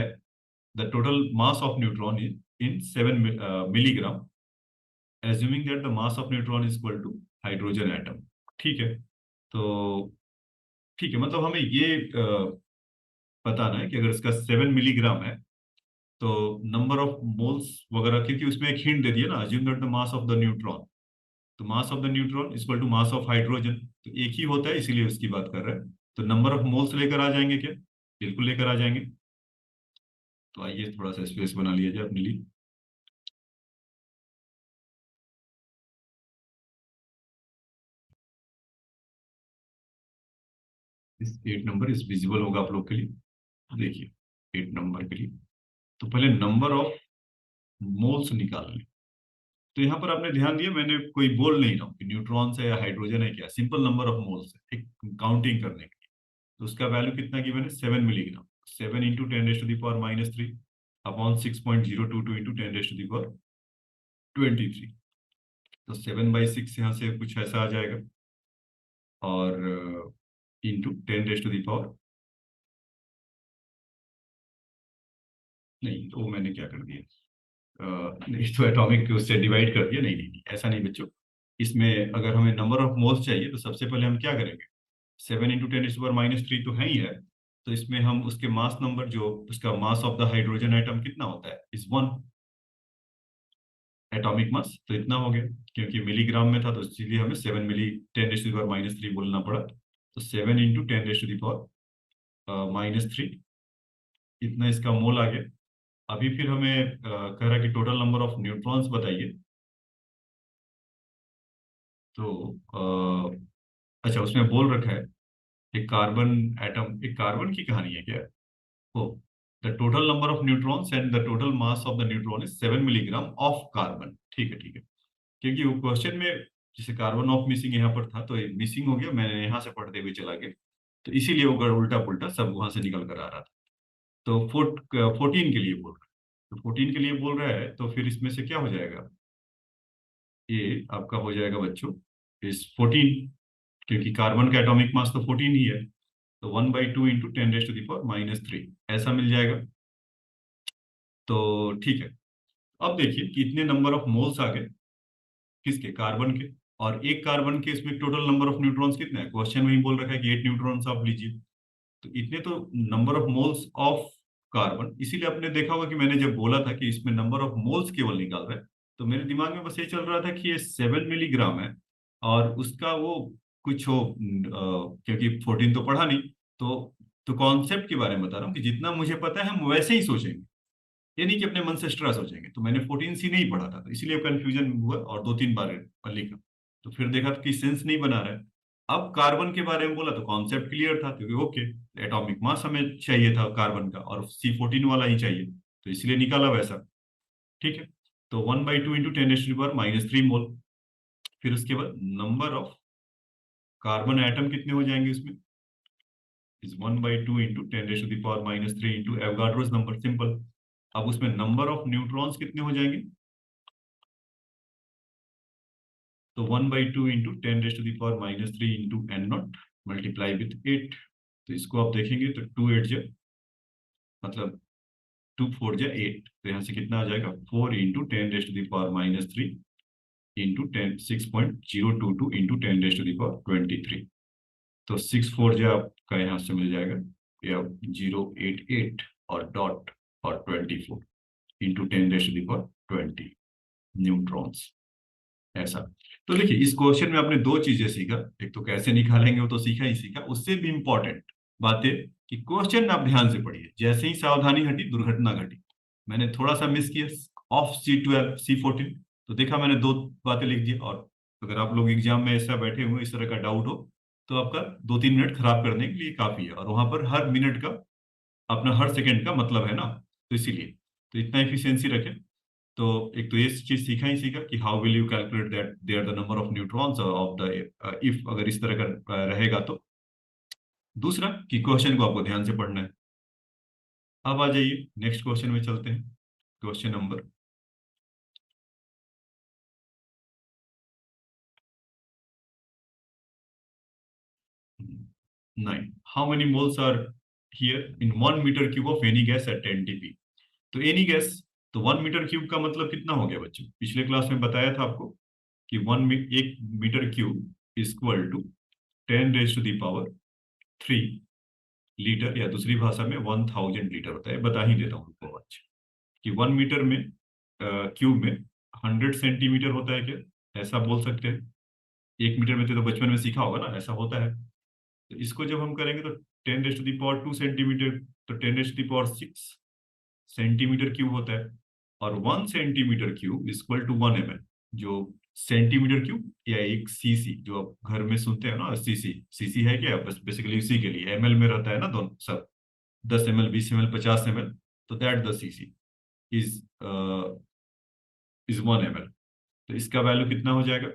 The total mass of neutron is in 7 milligram, assuming that the mass of neutron is equal to hydrogen atom. ठीक है। तो ठीक है, मतलब हमें ये बताना है कि अगर इसका 7 मिलीग्राम है, तो नंबर ऑफ मोल्स वगैरह, क्योंकि उसमें एक हिंट दे दिया ना, assume that the mass of the neutron, तो mass of the neutron is equal to mass of hydrogen, तो एक ही होता है, इसीलिए उसकी बात कर रहे हैं। तो नंबर ऑफ मोल्स लेकर आ जाएंगे क्या? बिल्कुल लेकर आ जाएंगे। तो आइए थोड़ा सा स्पेस बना लिया जाए अपने लिए। इस 8 नंबर इस विजिबल होगा आप लोग के लिए। देखिए 8 नंबर के लिए तो पहले नंबर ऑफ मोल्स निकाल लें। तो यहाँ पर आपने ध्यान दिया, मैंने कोई बोल नहीं रहा हूँ कि न्यूट्रॉन्स है या हाइड्रोजन है, क्या सिंपल नंबर ऑफ मोल्स है, एक काउंटिंग करने के लिए। तो उसका वैल्यू कितना गिवन है? 7 मिलीग्राम। 7 × 10⁻³ अपॉन 6.02 × 10⁻23। तो 7/6 यहाँ से कुछ ऐसा आ जाएगा, और इंटू 10⁻, नहीं तो वो मैंने क्या कर दिया, नहीं तो एटॉमिक उससे डिवाइड कर दिया, नहीं नहीं नहीं, ऐसा नहीं बच्चों। इसमें अगर हमें नंबर ऑफ मोल्स चाहिए तो सबसे पहले हम क्या करेंगे, 7 × 10⁻³ तो है ही है, तो इसमें हम उसके मास नंबर, जो उसका मास ऑफ द हाइड्रोजन आइटम कितना होता है, इज 1, एटॉमिक मास तो इतना हो गया। क्योंकि मिलीग्राम में था तो इसीलिए हमें 7 मिली 10⁻³ बोलना पड़ा। तो 7 × 10⁻³ इतना इसका मोल आ गया। अभी फिर हमें कह रहा है कि टोटल नंबर ऑफ न्यूट्रॉन्स बताइए। तो अच्छा, उसमें बोल रखा है एक कार्बन एटम, एक कार्बन की कहानी है क्या? Oh, the total number of neutrons and the total mass of the neutron is 7 milligram of carbon. ठीक है ठीक है। क्योंकि वो क्वेश्चन में जैसे कार्बन ऑफ मिसिंग यहाँ पर था, तो मिसिंग हो गया, मैंने यहाँ से पढ़ते हुए चला गया, तो इसीलिए वो उल्टा पुल्टा सब वहां से निकल कर आ रहा था। तो 14 के लिए बोल रहा है, तो 14 के लिए बोल रहा है, तो फिर इसमें से क्या हो जाएगा, ये आपका हो जाएगा बच्चों इस 14, क्योंकि कार्बन का एटॉमिक मास तो 14 ही है। तो 1/2 × 10⁻³ ऐसा मिल जाएगा। तो ठीक है, अब देखिए कि इतने नंबर ऑफ मोल्स आ गए, किसके, कार्बन के। और एक कार्बन के इसमें टोटल नंबर ऑफ न्यूट्रॉन्स कितना है, क्वेश्चन में ही बोल रखा है कि 8 न्यूट्रॉन्स आप लीजिए। तो इतने तो number of moles of carbon, इसीलिए आपने देखा होगा कि मैंने जब बोला था कि इसमें नंबर ऑफ मोल्स केवल निकाल रहा है, तो मेरे दिमाग में बस ये चल रहा था कि ये 7 मिलीग्राम है, और उसका वो कुछ हो, क्योंकि 14 तो पढ़ा नहीं, तो कॉन्सेप्ट के बारे में बता रहा हूँ कि जितना मुझे पता है हम वैसे ही सोचेंगे, ये नहीं कि अपने मन से एक्स्ट्रा सोचेंगे। तो मैंने 14C नहीं पढ़ा था, तो इसलिए कंफ्यूजन हुआ और 2-3 बार लिखा। तो फिर देखा कि सेंस नहीं बना रहा है। अब कार्बन के बारे में बोला तो कॉन्सेप्ट क्लियर था, क्योंकि ओके, एटॉमिक मास हमें चाहिए था कार्बन का, और C14 वाला ही चाहिए, तो इसलिए निकाला वैसा। ठीक है। तो 1/2 × 10⁻³ मोल। फिर उसके बाद नंबर ऑफ कार्बन एटम कितने हो जाएंगे उसमें, is 1/2 × 10⁻³ into Avogadro's number, simple. अब उसमें नंबर ऑफ न्यूट्रॉन्स कितने हो जाएंगे, तो 1/2 × 10⁻³ इंटू n0 मल्टीप्लाई विथ 8। तो इसको आप देखेंगे तो 2 8 मतलब 2 4 8, तो यहाँ से कितना आ जाएगा, 4 × 10⁻³ इंटू 6.022 इंटू 10⁻23। तो 6 4 आपका यहाँ से मिल जाएगा, या 088 और डॉट और 24 इंटू 10⁻20 न्यूट्रॉन्स, ऐसा। तो देखिए इस क्वेश्चन में आपने दो चीजें सीखा, एक तो कैसे निकालेंगे वो तो सीखा ही सीखा, उससे भी इंपॉर्टेंट बात है कि क्वेश्चन आप ध्यान से पढ़िए, जैसे ही सावधानी हटी दुर्घटना घटी। मैंने थोड़ा सा मिस किया ऑफ C12 C14, तो देखा मैंने दो बातें लिख दी। और अगर आप लोग एग्जाम में ऐसा बैठे हुए इस तरह का डाउट हो, तो आपका 2-3 मिनट खराब करने के लिए काफी है, और वहां पर हर मिनट का अपना, हर सेकंड का मतलब है ना, तो इसीलिए तो इतना एफिशिएंसी रखें। तो एक तो ये चीज सीखा ही सीखा कि how will you calculate that there the number of neutrons of the, if अगर इस तरह का रहेगा तो। दूसरा कि क्वेश्चन को आपको ध्यान से पढ़ना है। अब आ जाइए नेक्स्ट क्वेश्चन में चलते हैं। Question number 9, how many moles are here in 1 metre cube of any gas at 10 dP। तो एनी गैस, तो 1 मीटर क्यूब का मतलब कितना हो गया बच्चों, पिछले क्लास में बताया था आपको कि 1 1 metre cube is equal to 10⁻³ litre, या दूसरी भाषा में 1000 लीटर होता है, बता ही देता हूँ आपको आज। कि 1 मीटर में क्यूब में 100 सेंटीमीटर होता है क्या, ऐसा बोल सकते हैं। 1 मीटर में तो बचपन में सीखा होगा ना, ऐसा होता है। तो इसको जब हम करेंगे तो 10⁻²सेंटीमीटर, तो 10⁻6 सेंटीमीटर क्यूब होता है। और 1 centimetre cube equal to 1 ml, जो सेंटीमीटर क्यूब या एक सीसी, जो आप घर में सुनते हैं ना, सीसी। सीसी है क्या, बस बेसिकली उसी के लिए एमएल में रहता है ना दोनों सब, 10 ml, 20 ml, 50 ml। तो that the CC is is 1 ml। तो इसका वैल्यू कितना हो जाएगा,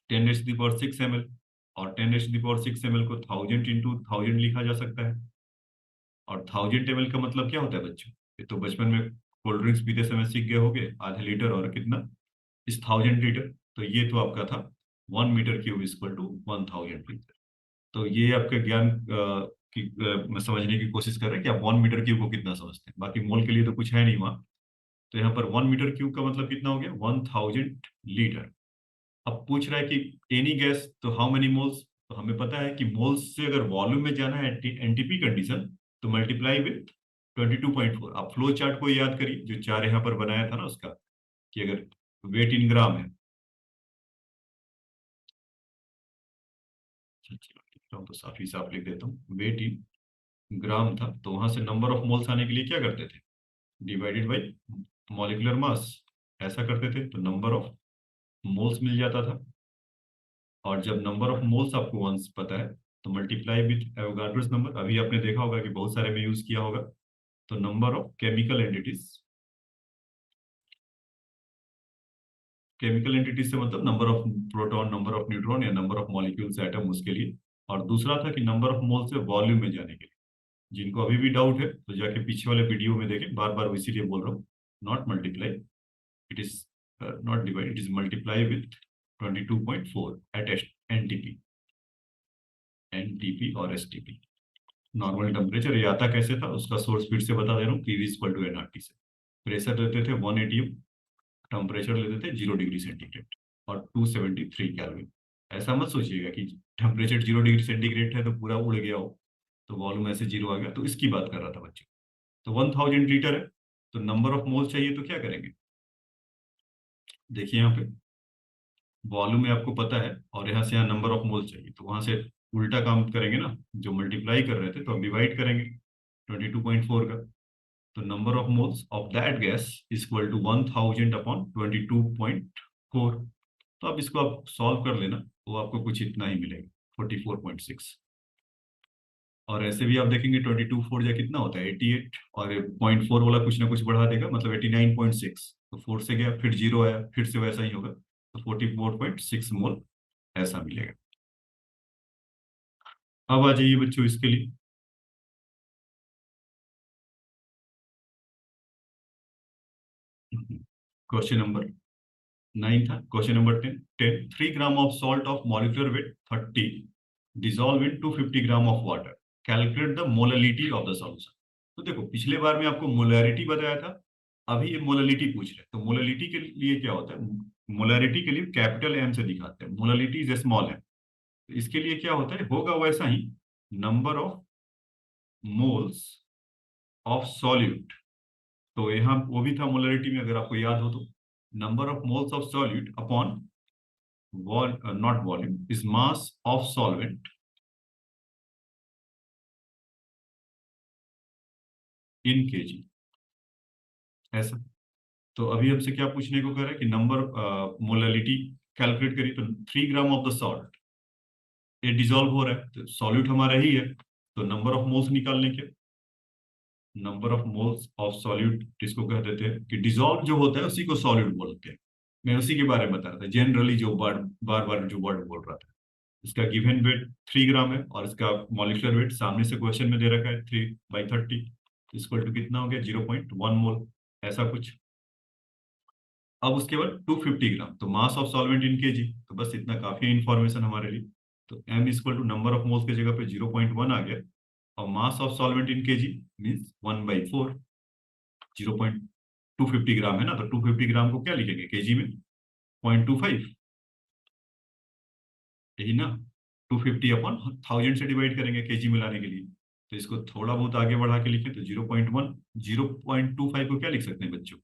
10⁻6 ml। और 10⁻6 ml को 1000 × 1000 लिखा जा सकता है। और 1000 ml का मतलब क्या होता है बच्चों, ये तो बचपन में कोल्ड ड्रिंक्स पीते समय सीख गए होंगे, आधे लीटर और कितना, इस 1000 लीटर। तो ये तो आपका था 1 metre cube equal to 1000 litre. तो ये आपके ज्ञान में समझने की कोशिश कर रहे हैं कि आप 1 मीटर क्यूब को कितना समझते हैं, बाकी मोल के लिए तो कुछ है नहीं वहाँ। तो यहाँ पर 1 मीटर क्यूब का मतलब कितना हो गया, 1000 लीटर। अब पूछ रहा है कि एनी गैस, तो हाउ मेनी मोल्स। तो हमें पता है कि मोल्स से अगर वॉल्यूम में जाना है एनटीपी कंडीशन, तो मल्टीप्लाई विथ 22.4। आप फ्लो चार्ट को याद करिए जो चार यहाँ पर बनाया था ना उसका, कि अगर वेट इन ग्राम है, तो साफ ही साफ लिख देता हूँ, वेट इन ग्राम था, तो वहां से नंबर ऑफ मोल्स आने के लिए क्या करते थे, डिवाइडेड बाई मॉलिक्यूलर मास, ऐसा करते थे, तो नंबर ऑफ मोल्स मिल जाता था। और जब नंबर ऑफ मोल्स आपको वंस पता है, तो मल्टीप्लाई विथ एवोगाड्रोस नंबर, अभी आपने देखा होगा कि बहुत सारे में यूज किया होगा। तो नंबर ऑफ केमिकल एंटिटीज से मतलब number of proton, number of neutron, या नंबर ऑफ मॉलिक्यूल्स एटम, उसके लिए। और दूसरा था कि नंबर ऑफ मोल से वॉल्यूम में जाने के लिए। जिनको अभी भी डाउट है तो जाके पीछे वाले वीडियो में देखें, बार बार इसीलिए बोल रहा हूँ, not multiply, it is not divide, it is multiply with 22.4 at NTP, NTP और एसटीपी। नॉर्मल टेम्परेचर ये आता कैसे था, उसका सोर्स फिर से बता दे रहा हूँ, पीवी इक्वल टू एनआरटी से। प्रेशर लेते थे 1 atm, टेम्परेचर लेते थे 0 डिग्री सेंटीग्रेड, और 273 केल्विन। ऐसा मत सोचिएगा कि टेम्परेचर 0 डिग्री सेंटीग्रेड है तो पूरा उड़ गया हो, तो वॉल्यूम ऐसे जीरो आ गया, तो इसकी बात कर रहा था बच्चे। तो 1000 लीटर है, तो नंबर ऑफ मोल चाहिए, तो क्या करेंगे, देखिए यहाँ पे वॉल्यूम में आपको पता है, और यहाँ से यहाँ नंबर ऑफ मोल चाहिए, तो वहां से उल्टा काम करेंगे ना, जो मल्टीप्लाई कर रहे थे तो हम डिवाइड करेंगे 22.4 का। तो number of moles of that gas is equal to 1000 upon 22.4। तो अब इसको आप सॉल्व कर लेना, तो आपको कुछ इतना ही मिलेगा, 44.6। और ऐसे भी आप देखेंगे 22 4 या कितना होता है, 88। और 0.4 वाला कुछ ना कुछ बढ़ा देगा, मतलब 89.6। तो 4 से गया, फिर जीरो आया, फिर से वैसा ही होगा, तो 44.6 मोल ऐसा मिलेगा। अब आ जाइए बच्चों इसके लिए, क्वेश्चन नंबर 9 था। Question number 10, 3 gram of salt of molecular weight 30 dissolve in 250 gram of water, calculate the molality of the solution. तो देखो पिछले बार में आपको मोलैरिटी बताया था, अभी ये मोललिटी पूछ रहे हैं। तो मोललिटी के लिए क्या होता है, मोलैरिटी के लिए कैपिटल एम से दिखाते हैं, मोललिटी इज स्मॉल है। तो इसके लिए क्या होता है, होगा वैसा ही, number of moles of solute. तो यहाँ वो भी था मोलरिटी में, अगर आपको याद हो तो, number of moles of solute upon not volume is mass of solvent in KG, ऐसा। तो अभी हमसे क्या पूछने को कह रहा है कि नंबर मोललिटी कैलकुलेट करिए, तो 3 ग्राम ऑफ द सॉल्ट, ये डिजोल्व हो रहा है, तो सॉल्यूट हमारा ही है, तो नंबर ऑफ मोल्स निकालने के, number of moles of solute जिसको कह देते हैं कि डिजोल्व जो होता है उसी को सॉल्यूट बोलते हैं। मैं उसी के बारे में बता रहा था, जनरली जो बार बार बार जो वर्ड बोल रहा था। इसका गिवन वेट 3 ग्राम है, और इसका मॉलिक्यूलर वेट सामने से क्वेश्चन में दे रखा है 3/30, इक्वल टू कितना हो गया, 0.1 मोल, ऐसा कुछ। अब उसके बाद 250 ग्राम, तो mass of solvent in KG, तो बस इतना काफी इंफॉर्मेशन हमारे लिए। तो M equal to number of moles की जगह पे 0.1 आ गया, और mass of solvent in KG means 1/4, 0.250 gram है ना, तो 250 ग्राम को क्या लिखेंगे केजी में, 0.25, यही ना। 250 अपॉन 1000 से डिवाइड करेंगे केजी में लाने के लिए, तो इसको थोड़ा बहुत आगे बढ़ा के लिखें तो 0.1, 0.25 को क्या लिख सकते हैं बच्चों,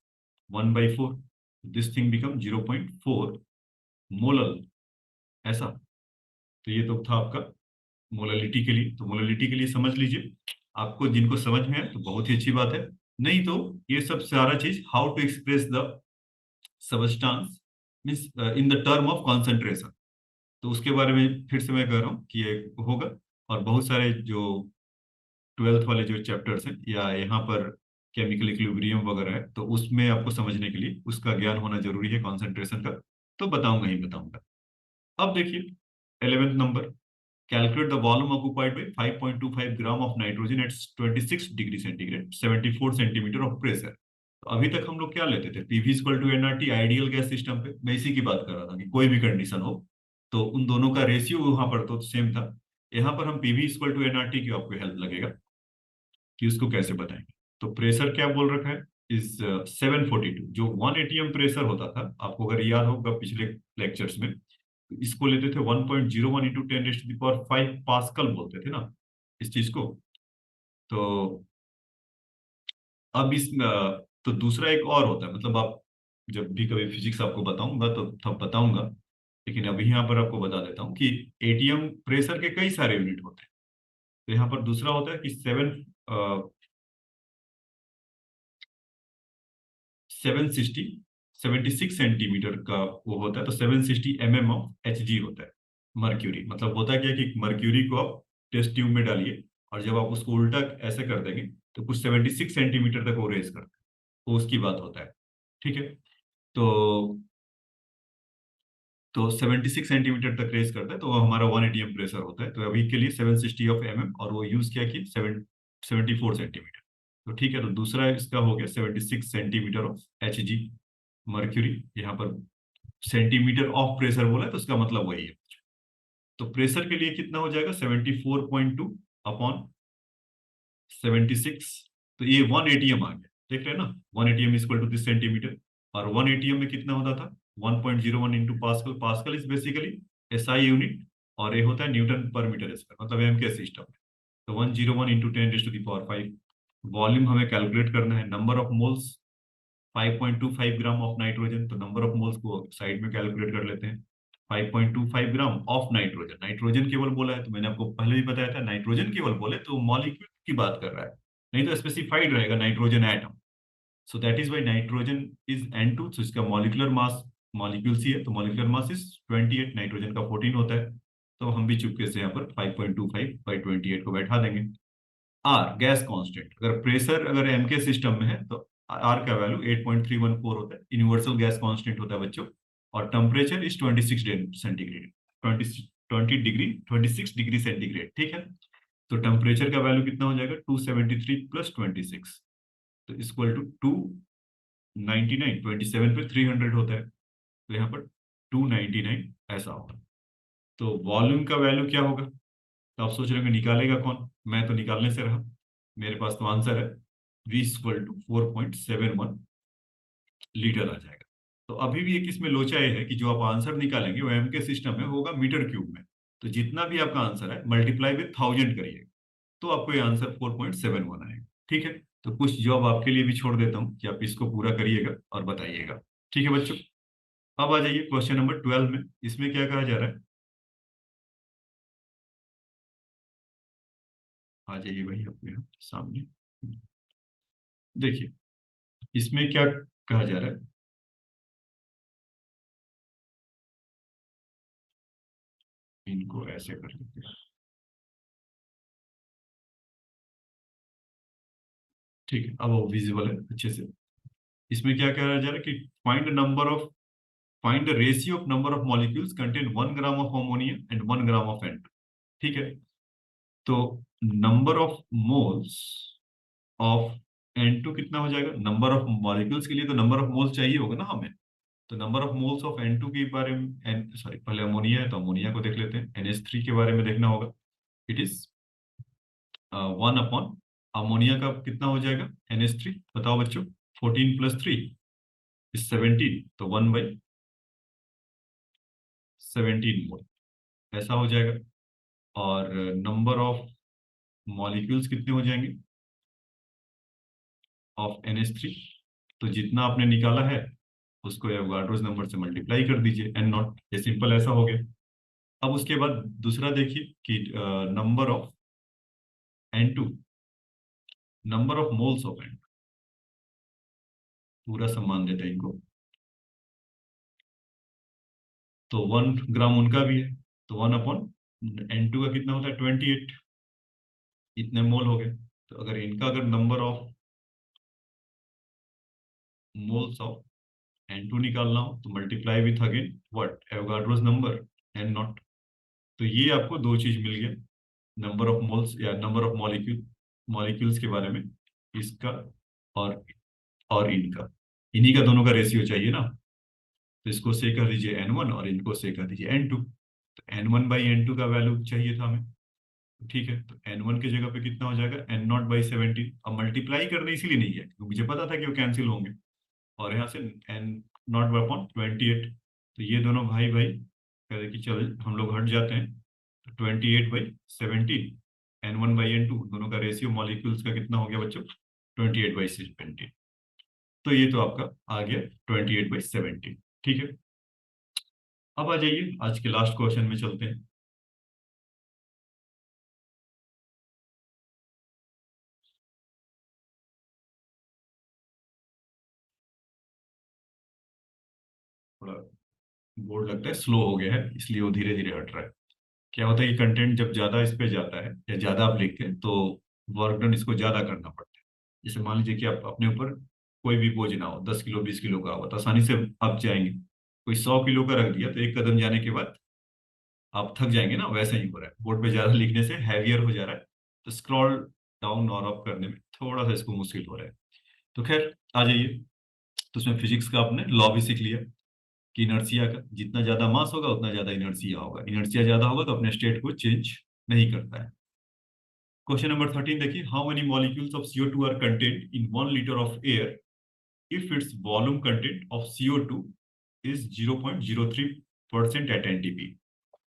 1/4, दिस थिंग बिकम 0.4 मोलल, ऐसा। तो ये तो था आपका मोललिटी के लिए। तो मोललिटी के लिए समझ लीजिए, आपको जिनको समझ में है तो बहुत ही अच्छी बात है, नहीं तो ये सब सारा चीज how to express the substance means in the term of concentration, तो उसके बारे में फिर से मैं कह रहा हूँ कि ये होगा। और बहुत सारे जो 12th वाले जो चैप्टर्स हैं या यहाँ पर केमिकल इक्विलिब्रियम वगैरह है, तो उसमें आपको समझने के लिए उसका ज्ञान होना जरूरी है कॉन्सेंट्रेशन का, तो बताऊंगा ही बताऊंगा। अब देखिए 11th number, calculate the volume occupied by 5.25 gram of nitrogen at 26 degree centigrade 74 centimetre of pressure. तो अभी तक हम लोग क्या लेते थे, PV equal to NRT ideal gas system पे, मैं इसी की बात कर रहा था कि कोई भी कंडीशन हो तो उन दोनों का रेशियो वहां पर तो सेम था। यहाँ पर हम पीवी इक्वल टू एनआरटी की आपको हेल्प लगेगा कि उसको कैसे बताएंगे। तो प्रेशर क्या बोल रखा है इस 742, जो 1 atm प्रेशर होता था, आपको अगर याद होगा पिछले लेक्चर्स में, तो इसको लेते थे 1.01 इंटू 10⁵ पास्कल बोलते थे ना इस चीज को। तो अब तो दूसरा एक और होता है, मतलब आप जब भी कभी फिजिक्स आपको बताऊंगा तो तब बताऊंगा, लेकिन अभी यहाँ पर आपको बता देता हूँ कि एटीएम प्रेशर के कई सारे यूनिट होते हैं। तो यहाँ पर दूसरा होता है कि 760 76 सेंटीमीटर का वो होता है, तो 760 mm ऑफ एच जी होता है मर्क्यूरी। मतलब होता क्या है कि मर्क्यूरी को आप टेस्ट ट्यूब में डालिए और जब आप उसको उल्टा ऐसे कर देंगे तो कुछ 76 सेंटीमीटर तक वो रेज करता है, तो उसकी बात होता है। ठीक है, तो 76 सेंटीमीटर तक रेज करता है, तो वो हमारा 1 atm प्रेशर होता है। तो अभी के लिए 760 of mm, और वो यूज किया कि 74 सेंटीमीटर। तो ठीक है, तो दूसरा इसका हो गया 76 centimetre of H G mercury. यहाँ पर सेंटीमीटर ऑफ प्रेशर बोला है तो इसका मतलब वही है। तो प्रेशर के लिए कितना हो जाएगा, 74.2 अपॉन 76। तो ये 1 atm आ गया, देख रहे हैं ना, 1 atm equal to this centimetre. और 1 atm में कितना होता था, 1.01 into pascal, pascal is basically SI unit, और ये होता है न्यूटन पर मीटर स्क्वायर, मतलब एम के सिस्टम में। तो 101 इंटू 10⁵ वॉल्यूम हमें कैलकुलेट करना है, number of moles 5.25 gram of nitrogen, तो नंबर ऑफ मोल्स को साइड में कैलकुलेट कर लेते हैं। 5.25 ग्राम ऑफ नाइट्रोजन, नाइट्रोजन केवल बोला है तो मैंने आपको पहले भी बताया था, नाइट्रोजन केवल बोले तो मॉलिक्यूल की बात कर रहा है, नहीं तो स्पेसिफाइड रहेगा nitrogen atom. So that is why nitrogen is N2, तो इसका मॉलिक्यूलर मास, मॉलिक्यूल सी है तो मॉलिक्यूलर मास इज 28, नाइट्रोजन का 14 होता है। तो हम भी चुपके से यहाँ पर 5.25/28 को बैठा देंगे। आर गैस कांस्टेंट, अगर प्रेशर अगर एम के सिस्टम में है तो आर का वैल्यू 8.314 होता है, यूनिवर्सल गैस कांस्टेंट होता है बच्चों। और टेम्परेचर इज 26 सेंटीग्रेड, 26 सेंटीग्रेड, ठीक है। तो टेम्परेचर का वैल्यू कितना हो जाएगा, 273 प्लस 26, तो इक्वल टू 299, 27 पे 300 होता है, तो यहाँ पर 299 ऐसा होगा। तो वॉल्यूम का वैल्यू क्या होगा, तो आप सोच रहे होंगे निकालेगा कौन, मैं तो निकालने से रहा, मेरे पास तो आंसर है, V इक्वल टू 4.71 लीटर आ जाएगा। तो अभी भी एक इसमें लोचा ये है कि जो आप आंसर निकालेंगे वो एम के सिस्टम में होगा मीटर क्यूब में, तो जितना भी आपका आंसर है मल्टीप्लाई विथ 1000 करिएगा, तो आपको ये आंसर 4.71 आएगा। ठीक है, तो कुछ जॉब आपके लिए भी छोड़ देता हूँ कि आप इसको पूरा करिएगा और बताइएगा। ठीक है बच्चों, अब आ जाइए क्वेश्चन नंबर 12 में, इसमें क्या कहा जा रहा है, आ जाइए भाई अपने सामने। देखिए इसमें क्या कहा जा रहा है, इनको ऐसे कर लेते हैं। ठीक है, अब वो विजिबल है अच्छे से। इसमें क्या कहा जा रहा है कि find the ratio of number of molecules contain 1 gram of ammonia and 1 gram of N. ठीक है, तो number of moles of N2 कितना हो जाएगा, नंबर ऑफ मॉलिक्यूल्स के लिए तो नंबर ऑफ मोल्स चाहिए होगा ना हमें, तो number of moles of N2 के बारे में, एन सॉरी पहले अमोनिया है तो अमोनिया को देख लेते हैं, NH3 के बारे में देखना होगा। इट इज 1 अपॉन अमोनिया का कितना हो जाएगा, NH3 बताओ बच्चों, 14 + 3 इज 17, तो 1/17 मोल ऐसा हो जाएगा। और नंबर ऑफ मॉलिक्यूल्स कितने हो जाएंगे ऑफ NH3। तो जितना आपने निकाला है उसको एवोगाड्रोस नंबर से मल्टीप्लाई कर दीजिए, एन नॉट। ये सिंपल ऐसा हो गया। अब उसके बाद दूसरा देखिए कि number of N2, number of moles of N, पूरा सम्मान देते हैं इनको। तो 1 ग्राम उनका भी है, तो 1/N2 का कितना होता है 28, इतने मोल हो गए। तो अगर इनका अगर number of moles of N2 निकालना हो तो multiply with again what Avogadro's number N naught. तो ये आपको दो चीज मिल गया, नंबर ऑफ मोल्स या नंबर ऑफ मॉलिक्यूल्स के बारे में, इसका और इनका, इन्हीं का दोनों का रेशियो चाहिए ना। तो इसको से कर दीजिए N1 और इनको से कर दीजिए N2। तो N1/N2 का वैल्यू चाहिए था हमें, ठीक है। तो N1 की जगह पे कितना हो जाएगा N0/17। अब मल्टीप्लाई करने इसीलिए नहीं है क्योंकि मुझे पता था कि वो कैंसिल होंगे, और यहाँ से N0/28। तो ये दोनों भाई भाई कहते कि चल हम लोग हट जाते हैं। तो 28/17 N1/N2 दोनों का रेशियो मॉलिक्यूल्स का कितना हो गया बच्चों 28/17। तो ये तो आपका आ गया 28/17, ठीक है। अब आ जाइए आज के लास्ट क्वेश्चन में चलते हैं। थोड़ा बोर्ड लगता है स्लो हो गया है इसलिए वो धीरे धीरे हट रहा है। क्या होता है कि कंटेंट जब ज्यादा इस पे जाता है या ज्यादा आप लिखते हैं तो वर्क डन इसको ज्यादा करना पड़ता है। जैसे मान लीजिए कि आप अपने ऊपर कोई भी बोझ ना हो, 10 किलो 20 किलो का हो तो आसानी से आप जाएंगे। कोई 100 किलो का रख दिया तो एक कदम जाने के बाद आप थक जाएंगे ना, वैसा ही हो रहा है बोर्ड पे ज्यादा लिखने से हैवियर हो जा रहा है। तो स्क्रॉल डाउन और अप करने में थोड़ा सा इसको मुश्किल हो रहा है। तो खैर आ जाइए। तो उसमें फिजिक्स का आपने लॉ भी सीख लिया कि इनर्सिया का जितना ज्यादा मास होगा उतना ज्यादा इनर्सिया होगा, इनर्सिया ज्यादा होगा तो अपने स्टेट को चेंज नहीं करता है। क्वेश्चन नंबर 13 देखिए, how many molecules of CO2 are contained in 1 litre of air if its volume content of CO2 is 0.03% at NTP।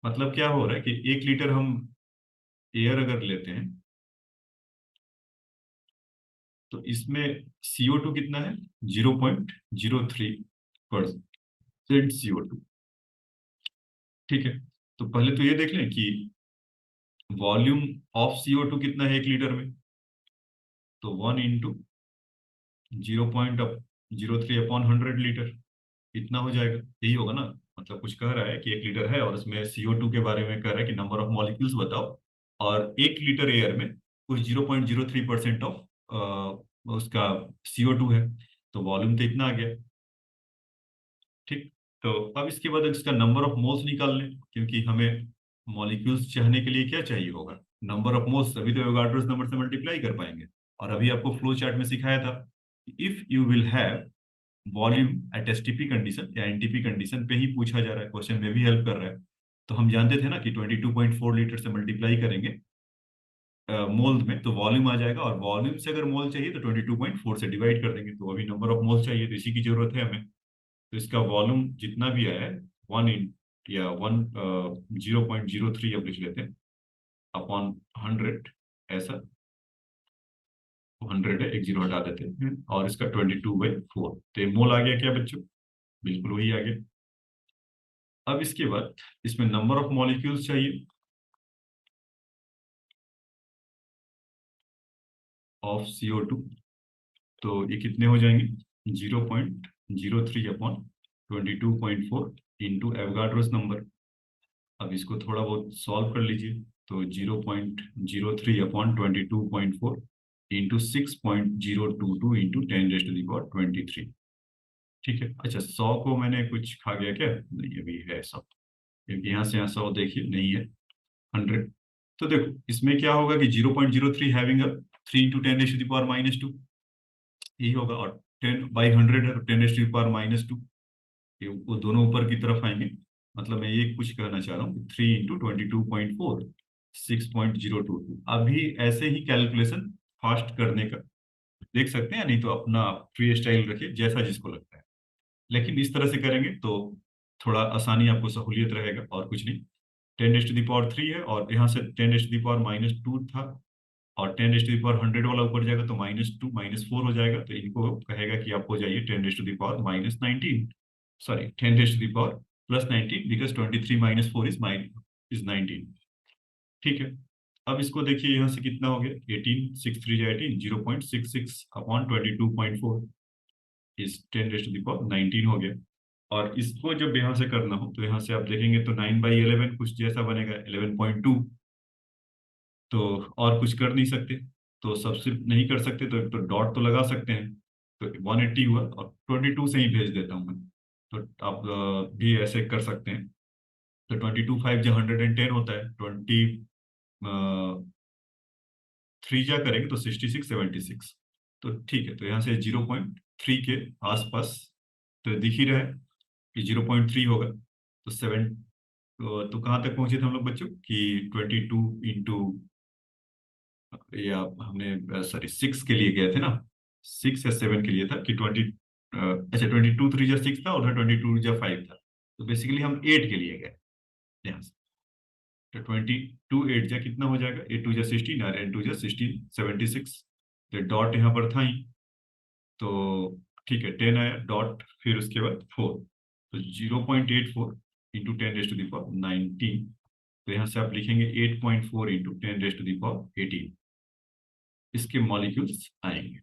मतलब क्या हो रहा है कि 1 लीटर हम एयर अगर लेते हैं तो इसमें CO2 कितना है 0.03% CO2, ठीक है। तो पहले तो ये देख लें कि वॉल्यूम ऑफ CO2 कितना है 1 लीटर में। तो 1 × 0.03/100 लीटर, इतना हो जाएगा, यही होगा ना। मतलब कुछ कह रहा है कि 1 लीटर है और उसमें CO2 के बारे में कह रहा है कि नंबर ऑफ मॉलिक्यूल्स बताओ, और 1 लीटर एयर में कुछ 0.03% ऑफ उसका CO2 है। तो वॉल्यूम तो इतना आ गया, ठीक। तो अब इसके बाद इसका नंबर ऑफ मोल्स निकाल लें, क्योंकि हमें मॉलिक्यूल्स चाहने के लिए क्या चाहिए होगा नंबर ऑफ मोल्स, तभी तो एवोगाड्रोस नंबर से मल्टीप्लाई कर पाएंगे। और अभी आपको फ्लो चार्ट में सिखाया था, if you will have volume at STP condition या NTP कंडीशन पे ही पूछा जा रहा है, क्वेश्चन में भी हेल्प कर रहा है। तो हम जानते थे ना कि 22.4 लीटर से मल्टीप्लाई करेंगे मोल में तो वॉल्यूम आ जाएगा, और वॉल्यूम से अगर मोल चाहिए तो 22.4 से डिवाइड कर देंगे। तो अभी नंबर ऑफ मोल चाहिए तो इसी की जरूरत है हमें। तो इसका वॉल्यूम जितना भी आया है 1 या 0.03 अब लिख लेते हैं अपॉन 100, ऐसा 100 है, एक जीरो हटा देते हैं, और इसका 22/4। तो ये मोल आ गया क्या बच्चों, बिल्कुल वही आ गया। अब इसके बाद इसमें नंबर ऑफ मॉलिक्यूल्स चाहिए ऑफ CO2। तो ये कितने हो जाएंगे 0.03/22.4 इंटू एवोगाड्रोस नंबर। अब इसको थोड़ा बहुत सॉल्व कर लीजिए। तो 0.03/22.4 इंटू 6.022 इंटू 10⁻23, ठीक है। अच्छा 100 को मैंने कुछ खा गया क्या, नहीं अभी है 100, क्योंकि यहाँ से यहाँ 100 देखिए नहीं है 100। तो देखो इसमें क्या होगा कि 0.03 हैविंग 3 × 10⁻², यही होगा। और 10/100 है तो 10⁻², ये वो दोनों ऊपर की तरफ आएंगे। मतलब मैं ये कुछ कहना चाह रहा हूँ 3 × 22.4 6.022। अभी ऐसे ही कैलकुलेशन फास्ट करने का देख सकते हैं, नहीं तो अपना फ्री स्टाइल रखिए जैसा जिसको लगता है। लेकिन इस तरह से करेंगे तो थोड़ा आसानी, आपको सहूलियत रहेगा और कुछ नहीं। 10⁻³ है और यहाँ से 10⁻⁻² था, और 10⁻100 वाला ऊपर जाएगा तो -2 -4 हो जाएगा, तो इनको कहेगा कि आप हो जाइए 10⁻−19, सॉरी 10⁻+19, बिकॉज 23 - 4 इज 19। ठीक है। अब इसको देखिए यहाँ से कितना हो गया, 18, 6 3 18, 0.66/22.4 इस 10⁻19 हो गया। और इसको जब यहाँ से करना हो तो यहाँ से आप देखेंगे तो 9/11 कुछ जैसा बनेगा, 11.2। तो और कुछ कर नहीं सकते, तो सब्सिट्यूट नहीं कर सकते, तो एक तो डॉट तो लगा सकते हैं। तो 180 हुआ और 22 से ही भेज देता हूँ मैं। तो आप भी ऐसे कर सकते हैं। तो 22 5 जो 110 होता है, 3 जा करेंगे तो 66 76। तो ठीक है, तो यहाँ से 0.3 के आसपास तो दिख ही रहा है कि 0.3 होगा। तो 7, तो कहाँ तक पहुंचे थे हम लोग बच्चों कि 22 इंटू, या हमने सॉरी 6 के लिए गए थे ना, 6 या 7 के लिए था कि 20, अच्छा 22 3 जा 6 था, उधर 22 जा 5 था। तो बेसिकली हम 8 के लिए गए यहाँ से। तो 22 8 जा कितना हो जाएगा, 8 2 जा 16 और 8 2 जा 16 76। तो डॉट यहाँ पर था ही, तो ठीक है 10 आया डॉट, फिर उसके बाद 4। तो 0.84 इंटू 10⁻19। तो यहाँ से आप लिखेंगे 8.4 इंटू 10⁻18, इसके मॉलिक्यूल्स आएंगे।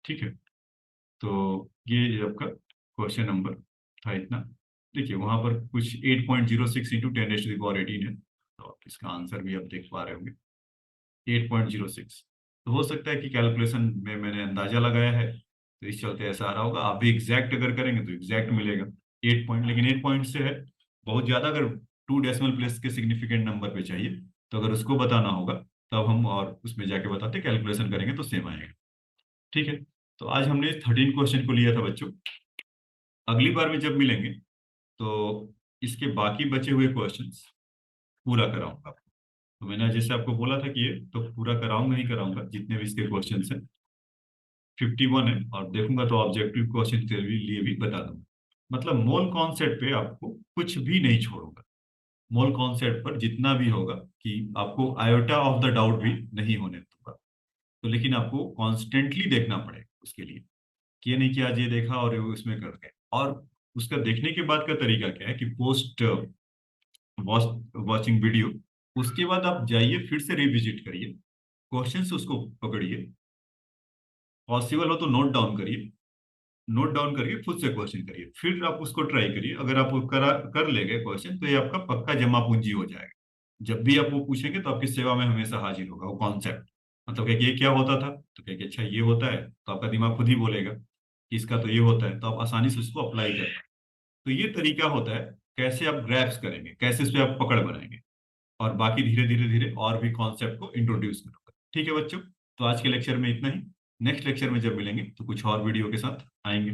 ठीक है। तो ये आपका क्वेश्चन नंबर था इतना। देखिए वहां पर कुछ 8.06 इंटू 10⁻18 है, तो आप इसका आंसर भी आप देख पा रहे होंगे 8.06। तो हो सकता है कि कैलकुलेशन में मैंने अंदाजा लगाया है, तो इस चलते ऐसा आ रहा होगा। आप भी एग्जैक्ट अगर करेंगे तो एग्जैक्ट मिलेगा 8 पॉइंट, लेकिन 8 पॉइंट से है बहुत ज्यादा। अगर 2 डेसिमल प्लेस के सिग्निफिकेंट नंबर पे चाहिए, तो अगर उसको बताना होगा तब हम और उसमें जाके बताते, कैलकुलेशन करेंगे तो सेम आएगा। ठीक है। तो आज हमने 13 क्वेश्चन को लिया था बच्चों। अगली बार में जब मिलेंगे तो इसके बाकी बचे हुए क्वेश्चंस पूरा कराऊंगा। तो मैंने जैसे आपको बोला था कि ये तो पूरा कराऊंगा ही कराऊंगा, जितने भी इसके क्वेश्चंस हैं 51 है, और देखूंगा तो ऑब्जेक्टिव क्वेश्चन के लिए भी बता दूंगा। मतलब मोल कॉन्सेप्ट पे आपको कुछ भी नहीं छोड़ूंगा। मोल कॉन्सेप्ट पर जितना भी होगा कि आपको आयोटा ऑफ द डाउट भी नहीं होने दूंगा। तो लेकिन आपको कॉन्स्टेंटली देखना पड़ेगा उसके लिए, कि ये नहीं कि आज ये देखा और वो इसमें कर गए। और उसका देखने के बाद का तरीका क्या है कि पोस्ट वॉचिंग वीडियो, उसके बाद आप जाइए फिर से रिविजिट करिए, क्वेश्चन से उसको पकड़िए, पॉसिबल हो तो नोट डाउन करिए, नोट डाउन करके खुद से क्वेश्चन करिए, फिर आप उसको ट्राई करिए। अगर आप वो कर ले गए क्वेश्चन, तो ये आपका पक्का जमा पूंजी हो जाएगा। जब भी आप वो पूछेंगे तो आपकी सेवा में हमेशा हाजिर होगा वो कॉन्सेप्ट। मतलब क्या कि ये क्या होता था, तो क्या कि अच्छा ये होता है, तो आपका दिमाग खुद ही बोलेगा कि इसका तो ये होता है, तो आप आसानी से उसको अप्लाई कर। तो ये तरीका होता है कैसे आप ग्रैप्स करेंगे, कैसे इस पे आप पकड़ बनाएंगे, और बाकी धीरे धीरे धीरे और भी कॉन्सेप्ट को इंट्रोड्यूस करोगे। ठीक है बच्चों, तो आज के लेक्चर में इतना ही। नेक्स्ट लेक्चर में जब मिलेंगे तो कुछ और वीडियो के साथ आएंगे।